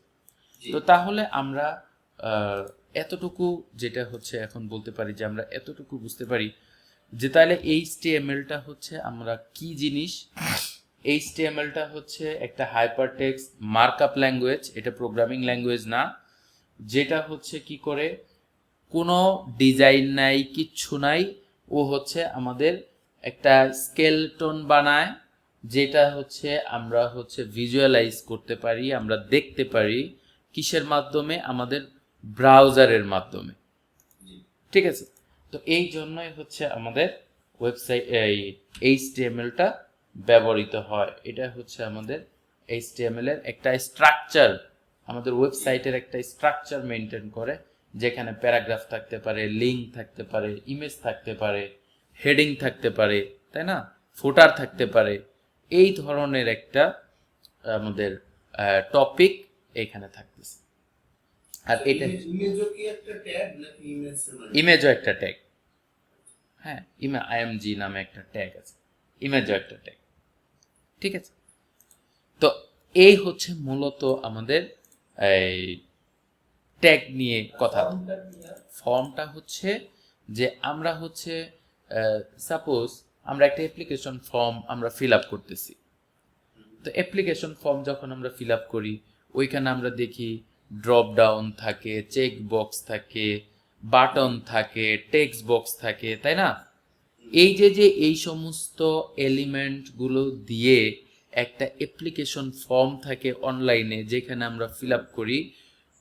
তো তাহলে আমরা এতটুকু যেটা হচ্ছে এখন বলতে পারি যে আমরা এতটুকু বুঝতে পারি যে তাহলে HTML-টা হচ্ছে আমরা কি জিনিস। HTML-টা হচ্ছে একটা হাইপারটেক্সট মার্কআপ ল্যাঙ্গুয়েজ, এটা প্রোগ্রামিং ল্যাঙ্গুয়েজ না, যেটা হচ্ছে কি করে কোনো ডিজাইন নাই, কিচ্ছু নাই, ও হচ্ছে আমাদের একটা স্কেলটন বানায়, যেটা হচ্ছে আমরা হচ্ছে ভিজুয়ালাইজ করতে পারি, আমরা দেখতে পারি কিসের মাধ্যমে, আমাদের ব্রাউজারের মাধ্যমে। ঠিক আছে, তো এই জন্যই হচ্ছে আমাদের ওয়েবসাইট এই HTML-টা ব্যবহৃত হয়। এটা হচ্ছে আমাদের HTML এর একটা স্ট্রাকচার, আমাদের ওয়েবসাইটের একটা স্ট্রাকচার মেনটেন করে, যেখানে প্যারাগ্রাফ থাকতে পারে, লিঙ্ক থাকতে পারে, ইমেজ থাকতে পারে, হেডিং থাকতে পারে, তাই না, ফুটার থাকতে পারে। এই ধরনের একটা আমাদের টপিক এখানে থাকতেছে। আর এটা ইমেজও কি একটা ট্যাগ নাকি ইমেজও একটা ট্যাগ। হ্যাঁ, IMG নামে একটা ট্যাগ আছে, ইমেজও একটা ট্যাগ। ঠিক আছে, তো এই হচ্ছে মূলত আমাদের এই ট্যাগ নিয়ে কথা। ফর্মটা হচ্ছে যে আমরা হচ্ছে সাপোজ আমরা একটা অ্যাপ্লিকেশন ফর্ম আমরা ফিল আপ করতেছি। তো অ্যাপ্লিকেশন ফর্ম যখন আমরা ফিল আপ করি, ওইখানে আমরা দেখি ড্রপ ডাউন থাকে, চেক বক্স থাকে, বাটন থাকে, টেক্সট বক্স থাকে, তাই না? এই যে এই সমস্ত এলিমেন্টগুলো দিয়ে একটা অ্যাপ্লিকেশন ফর্ম থাকে অনলাইনে, যেখানে আমরা ফিল আপ করি,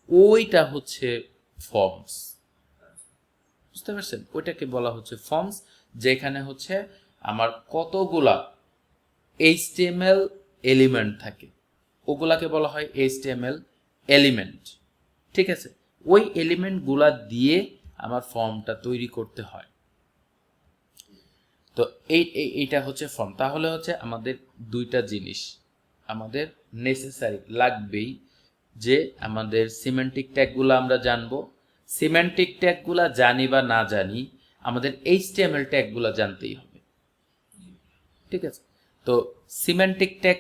ওইটা হচ্ছে ফর্মস। বুঝতে পারছেন? ওইটাকে বলা হচ্ছে ফর্মস, যেখানে হচ্ছে আমার কতগুলা HTML এলিমেন্ট থাকে, ওগুলাকে বলা হয় HTML এলিমেন্ট। ঠিক আছে, ওই এলিমেন্টগুলা দিয়ে আমার ফর্মটা তৈরি করতে হয়। তো এইটা হচ্ছে ফর্ম। তাহলে হচ্ছে আমাদের দুইটা জিনিস আমাদের নেসেসারি লাগবেই, যে আমাদের সিমেন্টিক ট্যাগগুলো আমরা জানবো। সিমেন্টিক ট্যাগগুলো জানি বা না জানি, আমাদের HTML ট্যাগগুলো জানতেই হবে। ঠিক আছে, তো সিমেন্টিক ট্যাগ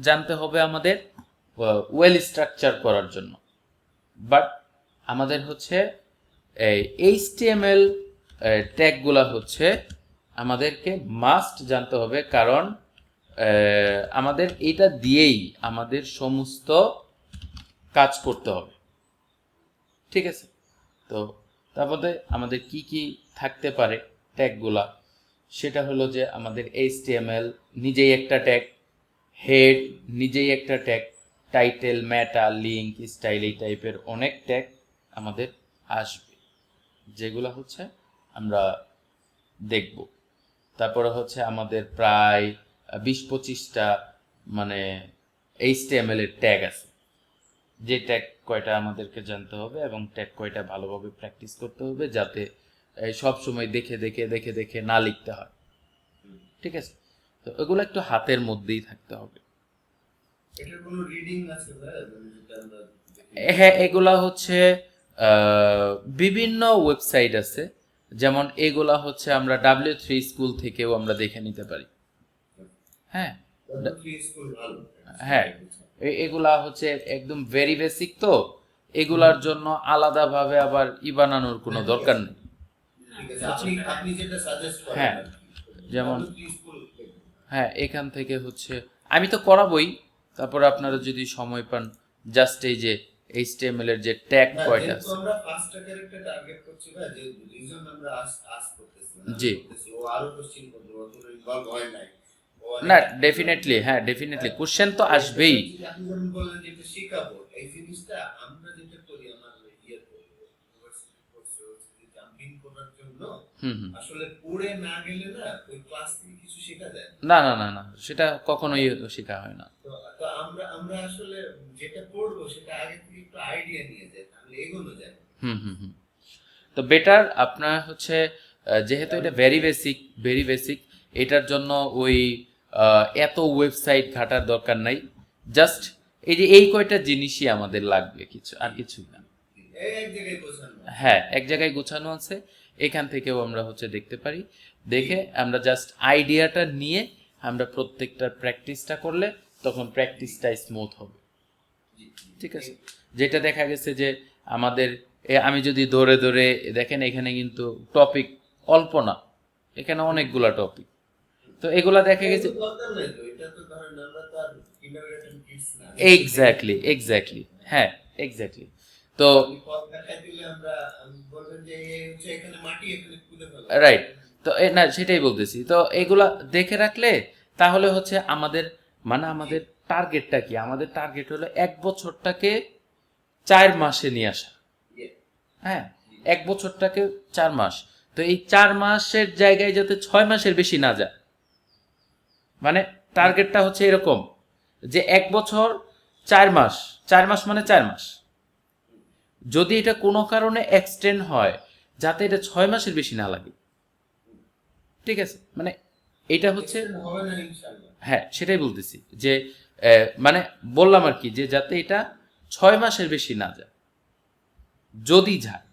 জানতে হবে আমাদের ওয়েল স্ট্রাকচার করার জন্য, বাট আমাদের হচ্ছে এই HTML ট্যাগগুলো হচ্ছে আমাদেরকে মাস্ট জানতে হবে, কারণ আমাদের এটা দিয়েই আমাদের সমস্ত কাজ করতে হবে। ঠিক আছে, তো তারপরে আমাদের কি কি থাকতে পারে ট্যাগগুলা, সেটা হলো যে আমাদের HTML নিজেই একটা ট্যাগ, হেড নিজেই একটা ট্যাগ, টাইটেল, মেটা, লিঙ্ক, স্টাইল, এই টাইপের অনেক ট্যাগ আমাদের আসবে, যেগুলো হচ্ছে আমরা দেখব। তারপরে হচ্ছে আমাদের প্রায় 20-25টা মানে HTML এর ট্যাগ আছে, যে ট্যাগ কয়টা আমাদেরকে জানতে হবে এবং ট্যাগ কয়টা ভালোভাবে প্র্যাকটিস করতে হবে, যাতে সব সময় দেখে দেখে দেখে দেখে না লিখতে হয়। ঠিক আছে, তো এগুলো একটু হাতের মধ্যেই থাকতে হবে। এটার কোনো রিডিং আছে ভাই, যেটা আমরা হ্যাঁ, এগুলা হচ্ছে বিভিন্ন ওয়েবসাইট আছে, যেমন এগুলা হচ্ছে আমরা W3 স্কুল থেকেও আমরা দেখে নিতে পারি। হ্যাঁ স্কুল ভালো। হ্যাঁ, এগুলা হচ্ছে একদম ভেরি বেসিক, তো এগুলার জন্য আলাদাভাবে আবার বানানোর কোনো দরকার নেই। ঠিক আছে, আপনি যেটা সাজেস্ট করেন হ্যাঁ, আর কি। যেমন স্কুল থেকে। হ্যাঁ, এখান থেকে হচ্ছে আমি তো করাবই, তারপরে আপনারা যদি সময় পান জাস্ট এই যে HTML এর যে ট্যাগ কয়টা যেহেতু আছে। আমরা ফার্স্ট ট্র্যাকের একটা টার্গেট করছি বা যে রিজন আমরা আস করতেছি জি। ও আরো কোশ্চেন করবে ও তো ইনভলভ হয় নাই না ডেফিনেটলি, হ্যাঁ ডেফিনেটলি কোশ্চেন তো আসবেই। আপনি যখন বললেন যে এটা শেখাবো এই জিনিসটা আমরা যেটা করি আমার ইয়েতে ইউনিভার্সিটি কোর্সে হচ্ছে জাম্পিং করার জন্য আসলে পড়ে না গেলে না ওই ক্লাস থেকে কিছু শেখা যায় না না না না, সেটা কখনোই শেখা হয় না। তো তো আমরা আসলে যেটা পড়বো সেটা আগে থেকে একটু আইডিয়া নিয়ে যাই তাহলে এগোনো যায়। তো বেটার আপনার হচ্ছে যেহেতু এটা ভেরি বেসিক, এটার জন্য ওই এত ওয়েবসাইট ঘাটার দরকার নাই। জাস্ট এই যে এই কয়টা জিনিসই আমাদের লাগবে, কিছু আর কিছুই না। এই এক জায়গায় বোঝানো হ্যাঁ, এক জায়গায় গোছানো আছে, এখান থেকেও আমরা হচ্ছে দেখতে পারি। দেখে আমরা জাস্ট আইডিয়াটা নিয়ে আমরা প্রত্যেকটার প্র্যাকটিসটা করলে তখন প্র্যাকটিসটা স্মুথ হবে। ঠিক আছে, যেটা দেখা গেছে যে আমাদের আমি যদি ধরে ধরে দেখেন এখানে কিন্তু টপিক অল্প না, এখানে অনেকগুলা টপিক। তো এগুলা দেখা গেছে দরকার নাই তো এটা তো ধরেন আমরা তো আর কিন্ডারগার্টেন কিডস না এক্স্যাক্টলি হ্যাঁ এক্স্যাক্টলি। তো পথ দেখাই দিলে আমরা বলবেন যে এই হচ্ছে এখানে মাটি এখানে খুঁজে ফেলো রাইট। তো না সেটাই বলতেছি, তো এগুলা দেখে রাখলে তাহলে হচ্ছে আমাদের মানে আমাদের টার্গেটটা কি, আমাদের টার্গেট হলো 1 বছরটাকে 4 মাসে নিয়ে আসা। হ্যাঁ, 1 বছরটাকে 4 মাস, তো এই 4 মাসের জায়গায় যাতে 6 মাসের বেশি না যায়। মানে টার্গেটটা হচ্ছে এরকম যে 1 বছর 4 মাস, 4 মাস মানে 4 মাস। যদি এটা কোনো কারণে এক্সটেন্ড হয় যাতে এটা 6 মাসের বেশি না লাগে। ঠিক আছে, মানে এটা হচ্ছে হবে না ইনশাআল্লাহ। হ্যাঁ সেটাই বলতেছি যে মানে বললাম আর কি যে যাতে এটা 6 মাসের বেশি না যায়, যদি যায়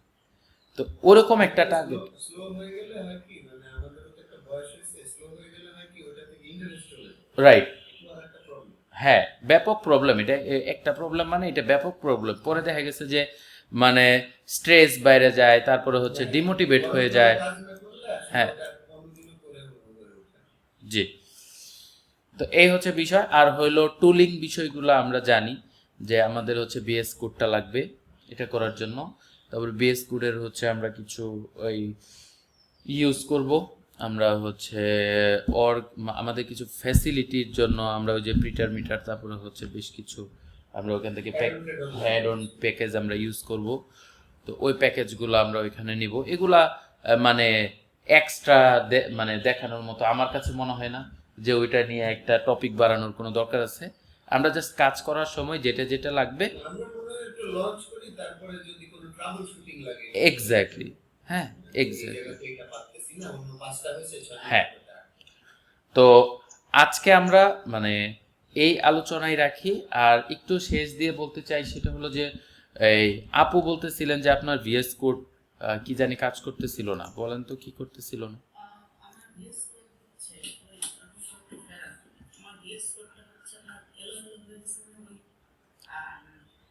তো ওরকম একটা টার্গেট। স্লো হয়ে গেলে হয় কি মানে আমাদের তো একটা বয়স হয়েছে স্লো হয়ে গেলে হয় কি ওটা থেকে ইন্টারেস্ট চলে যায় রাইট, এটা একটা প্রবলেম। হ্যাঁ ব্যাপক প্রবলেম এটা, একটা প্রবলেম মানে এটা ব্যাপক প্রবলেম। পরে দেখা গেছে যে মানে স্ট্রেস বাইরে যায়, তারপরে হচ্ছে ডিমোটিভেট হয়ে যায়। হ্যাঁ জি, তো এই হচ্ছে বিষয়। আর হইলো টুলিং বিষয়গুলো আমরা জানি যে আমাদের হচ্ছে বিএস কোডটা লাগবে এটা করার জন্য। তারপর বিএস কোডের হচ্ছে আমরা কিছু ওই ইউজ করব, আমরা হচ্ছে আমাদের কিছু ফ্যাসিলিটির জন্য আমরা ওই যে প্রিটার মিটার, তারপরে হচ্ছে বেশ কিছু আমরা ওখান থেকে অ্যাড অন প্যাকেজ আমরা ইউজ করব। তো ওই প্যাকেজগুলো আমরা ওইখানে নিব। এগুলা মানে এক্সট্রা মানে দেখানোর মতো আমার কাছে মনে হয় না যে ওইটা নিয়ে একটা টপিক বাড়ানোর কোনো দরকার আছে। আমরা জাস্ট কাজ করার সময় যেটা যেটা লাগবে আমরা মনে হয় একটু লঞ্চ করি তারপরে যদি কোনো ট্রাবল শুটিং লাগে এক্স্যাক্টলি, হ্যাঁ এক্স্যাক্টলি এটা পারতেছি না অন্য পাঁচটা হয়েছে হ্যাঁ। তো আজকে আমরা মানে এই আলোচনায় রাখি। আর একটু শেষ দিয়ে বলতে চাই সেটা হলো যে এই আপু বলতেছিলেন যে আপনার ভিএস কোড কি জানি কাজ করতেছিল না, বলেন তো কি করতেছিল না? আমার বিএস কোড হচ্ছে ওই আমার বিএস কোডটা হচ্ছে আপনার এলোমেলো হয়ে গেছে ওই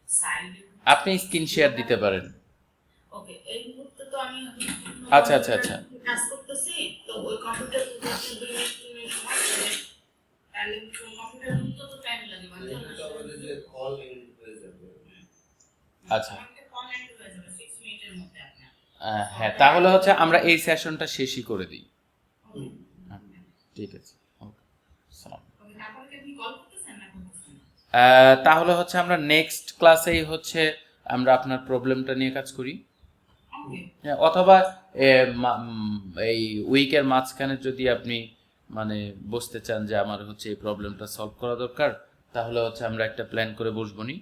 সাইডে। আপনি স্ক্রিন শেয়ার দিতে পারেন। ওকে, এই মুহূর্তে তো আমি আচ্ছা আচ্ছা আচ্ছা কাজ করতেছি, তো ওই কম্পিউটার সময় তাহলে কম্পিউটার মুক্ত তো টাইম লাগে মানে যে কল এন্ড হয়ে যাবে। আচ্ছা কল এন্ড হয়ে যাবে 6 মিনিটের মধ্যে আপনার। হ্যাঁ, তাহলে হচ্ছে আমরা এই সেশনটা শেষই করে দিই। ঠিক আছে, ওকে সালাম। তারপরে কি আপনি কল করতেছেন না করতেছেন? তাহলে হচ্ছে আমরা নেক্সট ক্লাসেই হচ্ছে আমরা আপনার প্রবলেমটা নিয়ে কাজ করি। হ্যাঁ, অথবা এই উইকের মাঝখানে যদি আপনি মানে বসতে চান যে আমার হচ্ছে এই প্রবলেমটা সলভ করা দরকার, তাহলে হচ্ছে আমরা একটা প্ল্যান করে বসবো নি।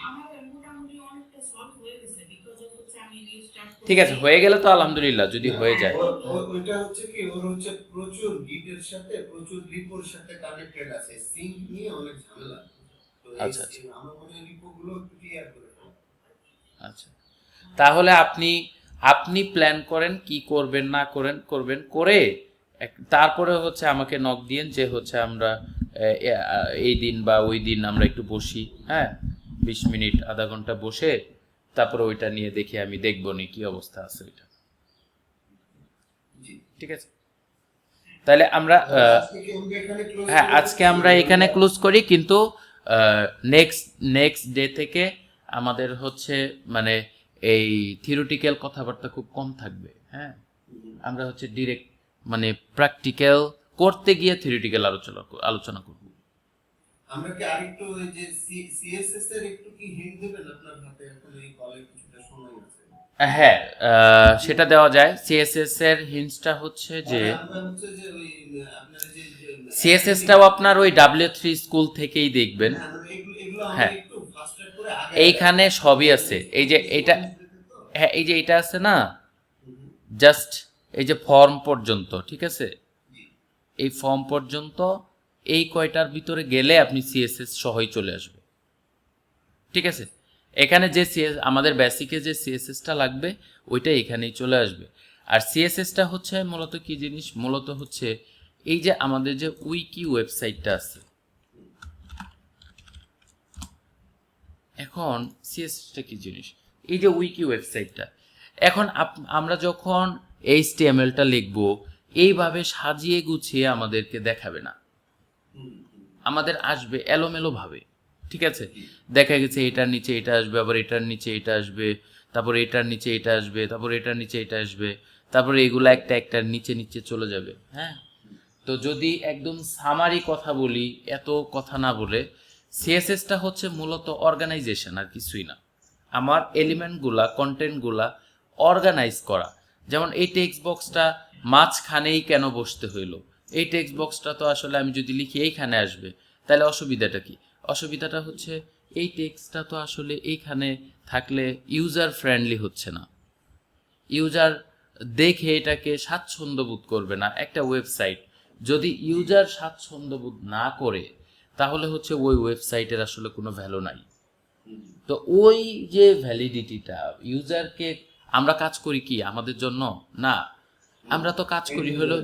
আমার মোটামুটি অনেকটা সলভ হয়ে গেছে বিকজ হচ্ছে আমি রিস্টার্ট ঠিক আছে, হয়ে গেলে তো আলহামদুলিল্লাহ, যদি হয়ে যায়। ওইটা হচ্ছে কি ওর হচ্ছে প্রচুর গিটের সাথে প্রচুর রিপোর সাথে কানেক্টেড আছে, সিঙ্ক নিয়ে অনেক ঝামেলা। তো আচ্ছা আচ্ছা আমার মনে হয় রিপোগুলো একটু ক্লিয়ার করে ফেলো। আচ্ছা, তাহলে আপনি প্ল্যান করেন কি করবেন না করবেন করে তারপরে হচ্ছে আমাকে নক দিয়েন যে হচ্ছে আমরা এই দিন বা ওই দিন আমরা একটু বসি, হ্যাঁ 20 মিনিট আধা ঘন্টা বসে তারপরে ওইটা নিয়ে দেখি, আমি দেখবো নি কি অবস্থা আছে ওইটা। ঠিক আছে, তাহলে আমরা হ্যাঁ আজকে আমরা এখানে ক্লোজ করি, কিন্তু নেক্সট ডে থেকে আমাদের হচ্ছে মানে এই থিওরিটিক্যাল কথাবার্তা খুব কম থাকবে। হ্যাঁ, আমরা হচ্ছে ডিরেক্ট মানে প্র্যাকটিক্যাল করতে গিয়ে থিওরিটিক্যাল আলোচনা করব। আমরা কি আরেকটু ওই যে সিএসএস এর একটু কি হিন্ট দেবেন? আপনার হাতে এখন এই কলে কিছুটা সময় আছে। হ্যাঁ, সেটা দেওয়া যায়। সিএসএস এর হিন্টসটা হচ্ছে যে আমরা হচ্ছে যে ওই আপনার যে সিএসএসটাও আপনার ওই W3 স্কুল থেকেই দেখবেন। এগুলো আমরা হ্যাঁ, একটু ফাস্ট করে আগে এইখানে সবই আছে। এই যে এটা, হ্যাঁ এই যে এটা আছে না, জাস্ট এই যে ফর্ম পর্যন্ত, ঠিক আছে, এই ফর্ম পর্যন্ত এই কয়টার ভিতরে গেলে আপনি সিএসএস সহই চলে আসবে। ঠিক আছে, এখানে যে আমাদের বেসিকে যে সিএসএসটা লাগবে ওইটা এখানেই চলে আসবে। আর সিএসএসটা হচ্ছে মূলত কি জিনিস, মূলত হচ্ছে এই যে আমাদের যে উইকি ওয়েবসাইটটা আছে, এখন সিএসএসটা কি জিনিস, এই যে উইকি ওয়েবসাইটটা, এখন আমরা যখন HTML-টা লিখবো এইভাবে সাজিয়ে গুছিয়ে আমাদেরকে দেখাবে না, আমাদের আসবে এলোমেলো ভাবে। ঠিক আছে, দেখা গেছে এটার নিচে এটা আসবে, আবার এটার নিচে এটা আসবে, তারপর এটার নিচে এটা আসবে, তারপর এটার নিচে এটা আসবে, তারপরে এগুলো একটা একটার নিচে নিচে চলে যাবে। হ্যাঁ, তো যদি একদম সামারি কথা বলি, এত কথা না বলে, সিএসএসটা হচ্ছে মূলত অর্গানাইজেশন আর কিছুই না। আমার এলিমেন্টগুলা কন্টেন্টগুলা অর্গানাইজ করা। যেমন এই টেক্সট বক্সটা মাঝখানেই কেন বসতে হইলো, এই টেক্সট বক্সটা তো আসলে আমি যদি লিখি এইখানে আসবে, তাহলে অসুবিধাটা কি? অসুবিধাটা হচ্ছে এই টেক্সটটা তো আসলে এইখানে থাকলে ইউজার ফ্রেন্ডলি হচ্ছে না, ইউজার দেখে এটাকে স্বাচ্ছন্দ্য বোধ করবে না। একটা ওয়েবসাইট যদি ইউজার স্বাচ্ছন্দ্য বোধ না করে তাহলে হচ্ছে ওই ওয়েবসাইটের আসলে কোনো ভ্যালু নাই। তো ওই যে ভ্যালিডিটিটা, ইউজারকে আমরা কাজ করি কি আমাদের জন্য না, আমরা তো কাজ করি হলো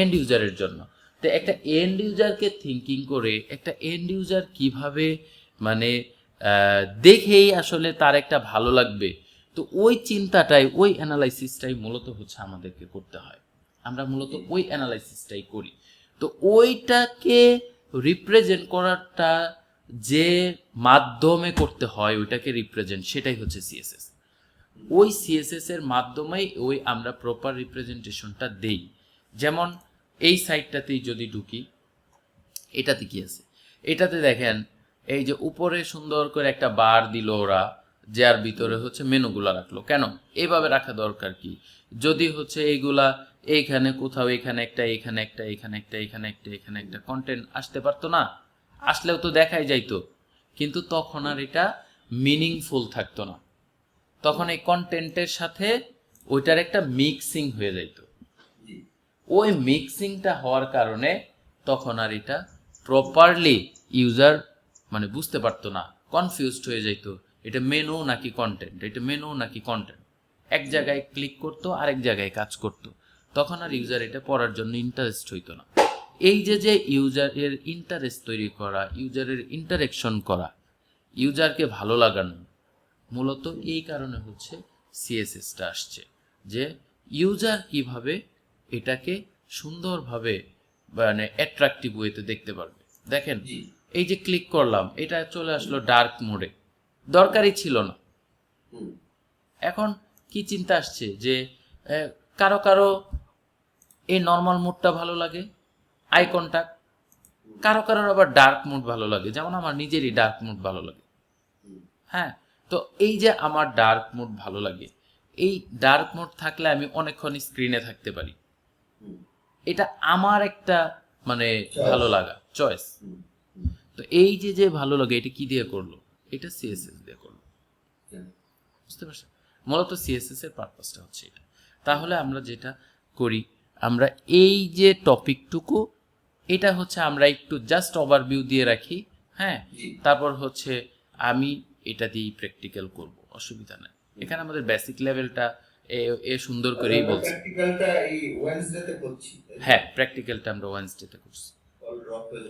এন্ড ইউজারের জন্য। তো একটা এন্ড ইউজারকে থিঙ্কিং করে একটা এন্ড ইউজার কিভাবে মানে দেখেই আসলে তার একটা ভালো লাগবে, তো ওই চিন্তাটাই ওই অ্যানালাইসিসটাই মূলত হচ্ছে আমাদেরকে করতে হয়। আমরা মূলত ওই অ্যানালাইসিসটাই করি। তো ওইটাকে রিপ্রেজেন্ট করাটা যে মাধ্যমে করতে হয় ওইটাকে রিপ্রেজেন্ট, সেটাই হচ্ছে সিএসএস। ওই সিএসএস এর মাধ্যমেই ওই আমরা প্রপার রিপ্রেজেন্টেশনটা দেই। যেমন এই সাইটটাতেই যদি ঢুকি, এটাতে কি আছে, এটাতে দেখেন এই যে উপরে সুন্দর করে একটা বার দিল ওরা, যার ভিতরে হচ্ছে মেনুগুলা রাখলো। কেন এইভাবে রাখা দরকার কি? যদি হচ্ছে এইগুলা এইখানে কোথাও, এখানে একটা, এখানে একটা, এখানে একটা, এখানে একটা, এখানে একটা কন্টেন্ট আসতে পারতো না? আসলেও তো দেখাই যাইতো, কিন্তু তখন আর এটা মিনিংফুল থাকতো না। তখন এই কন্টেন্টের সাথে ওইটার একটা মিক্সিং হয়ে যাইতো। ওই মিক্সিংটা হওয়ার কারণে তখন আর এটা প্রপারলি ইউজার মানে বুঝতে পারতো না, কনফিউজড হয়ে যাইতো, এটা মেনু নাকি কন্টেন্ট, এটা মেনু নাকি কন্টেন্ট। এক জায়গায় ক্লিক করতো, আরেক জায়গায় কাজ করতো, তখন আর ইউজার এটা পড়ার জন্য ইন্টারেস্ট হইতো না। এই যে ইউজারের ইন্টারেস্ট তৈরি করা, ইউজারের ইন্টারেকশন করা, ইউজারকে ভালো লাগানো, মূলত এই কারণে হচ্ছে সিএসএসটা আসছে, যে ইউজার কিভাবে এটাকে সুন্দরভাবে মানে অ্যাট্রাকটিভ ওয়েতে দেখতে পারবে। দেখেন এই যে ক্লিক করলাম, এটা চলে আসলো ডার্ক মোডে, দরকারই ছিল না। এখন কি চিন্তা আসছে যে কারো কারো এই নর্মাল মোডটা ভালো লাগে, আই কন্টাক্ট, কারো কারোর আবার ডার্ক মোড ভালো লাগে, যেমন আমার নিজেরই ডার্ক মোড ভালো লাগে। হ্যাঁ, তো এই যে আমার ডার্ক মোড ভালো লাগে, এই ডার্ক মোড থাকলে আমি অনেকক্ষণ স্ক্রিনে থাকতে পারি, এটা আমার একটা মানে ভালো লাগা চয়েস। তো এই যে ভালো লাগে, এটা কি দিয়ে করলো? এটা সিএসএস দিয়ে করলো। বুঝতে পারছেন? মূলত সিএসএস এর পারপাসটা হচ্ছে এটা। তাহলে আমরা যেটা করি, আমরা এই যে টপিকটুকু, এটা হচ্ছে আমরা একটু জাস্ট ওভারভিউ দিয়ে রাখি। হ্যাঁ, তারপর হচ্ছে আমি এটা দিয়েই প্র্যাকটিক্যাল করব, অসুবিধা নেই। এখানে আমাদের বেসিক লেভেলটা এ সুন্দর করেই বলছি। প্র্যাকটিক্যালটা এই ওয়েডনেসডেতে করছি। হ্যাঁ, প্র্যাকটিক্যালটা আমরা ওয়েডনেসডেতে করছি। অল ড্রপ হয়ে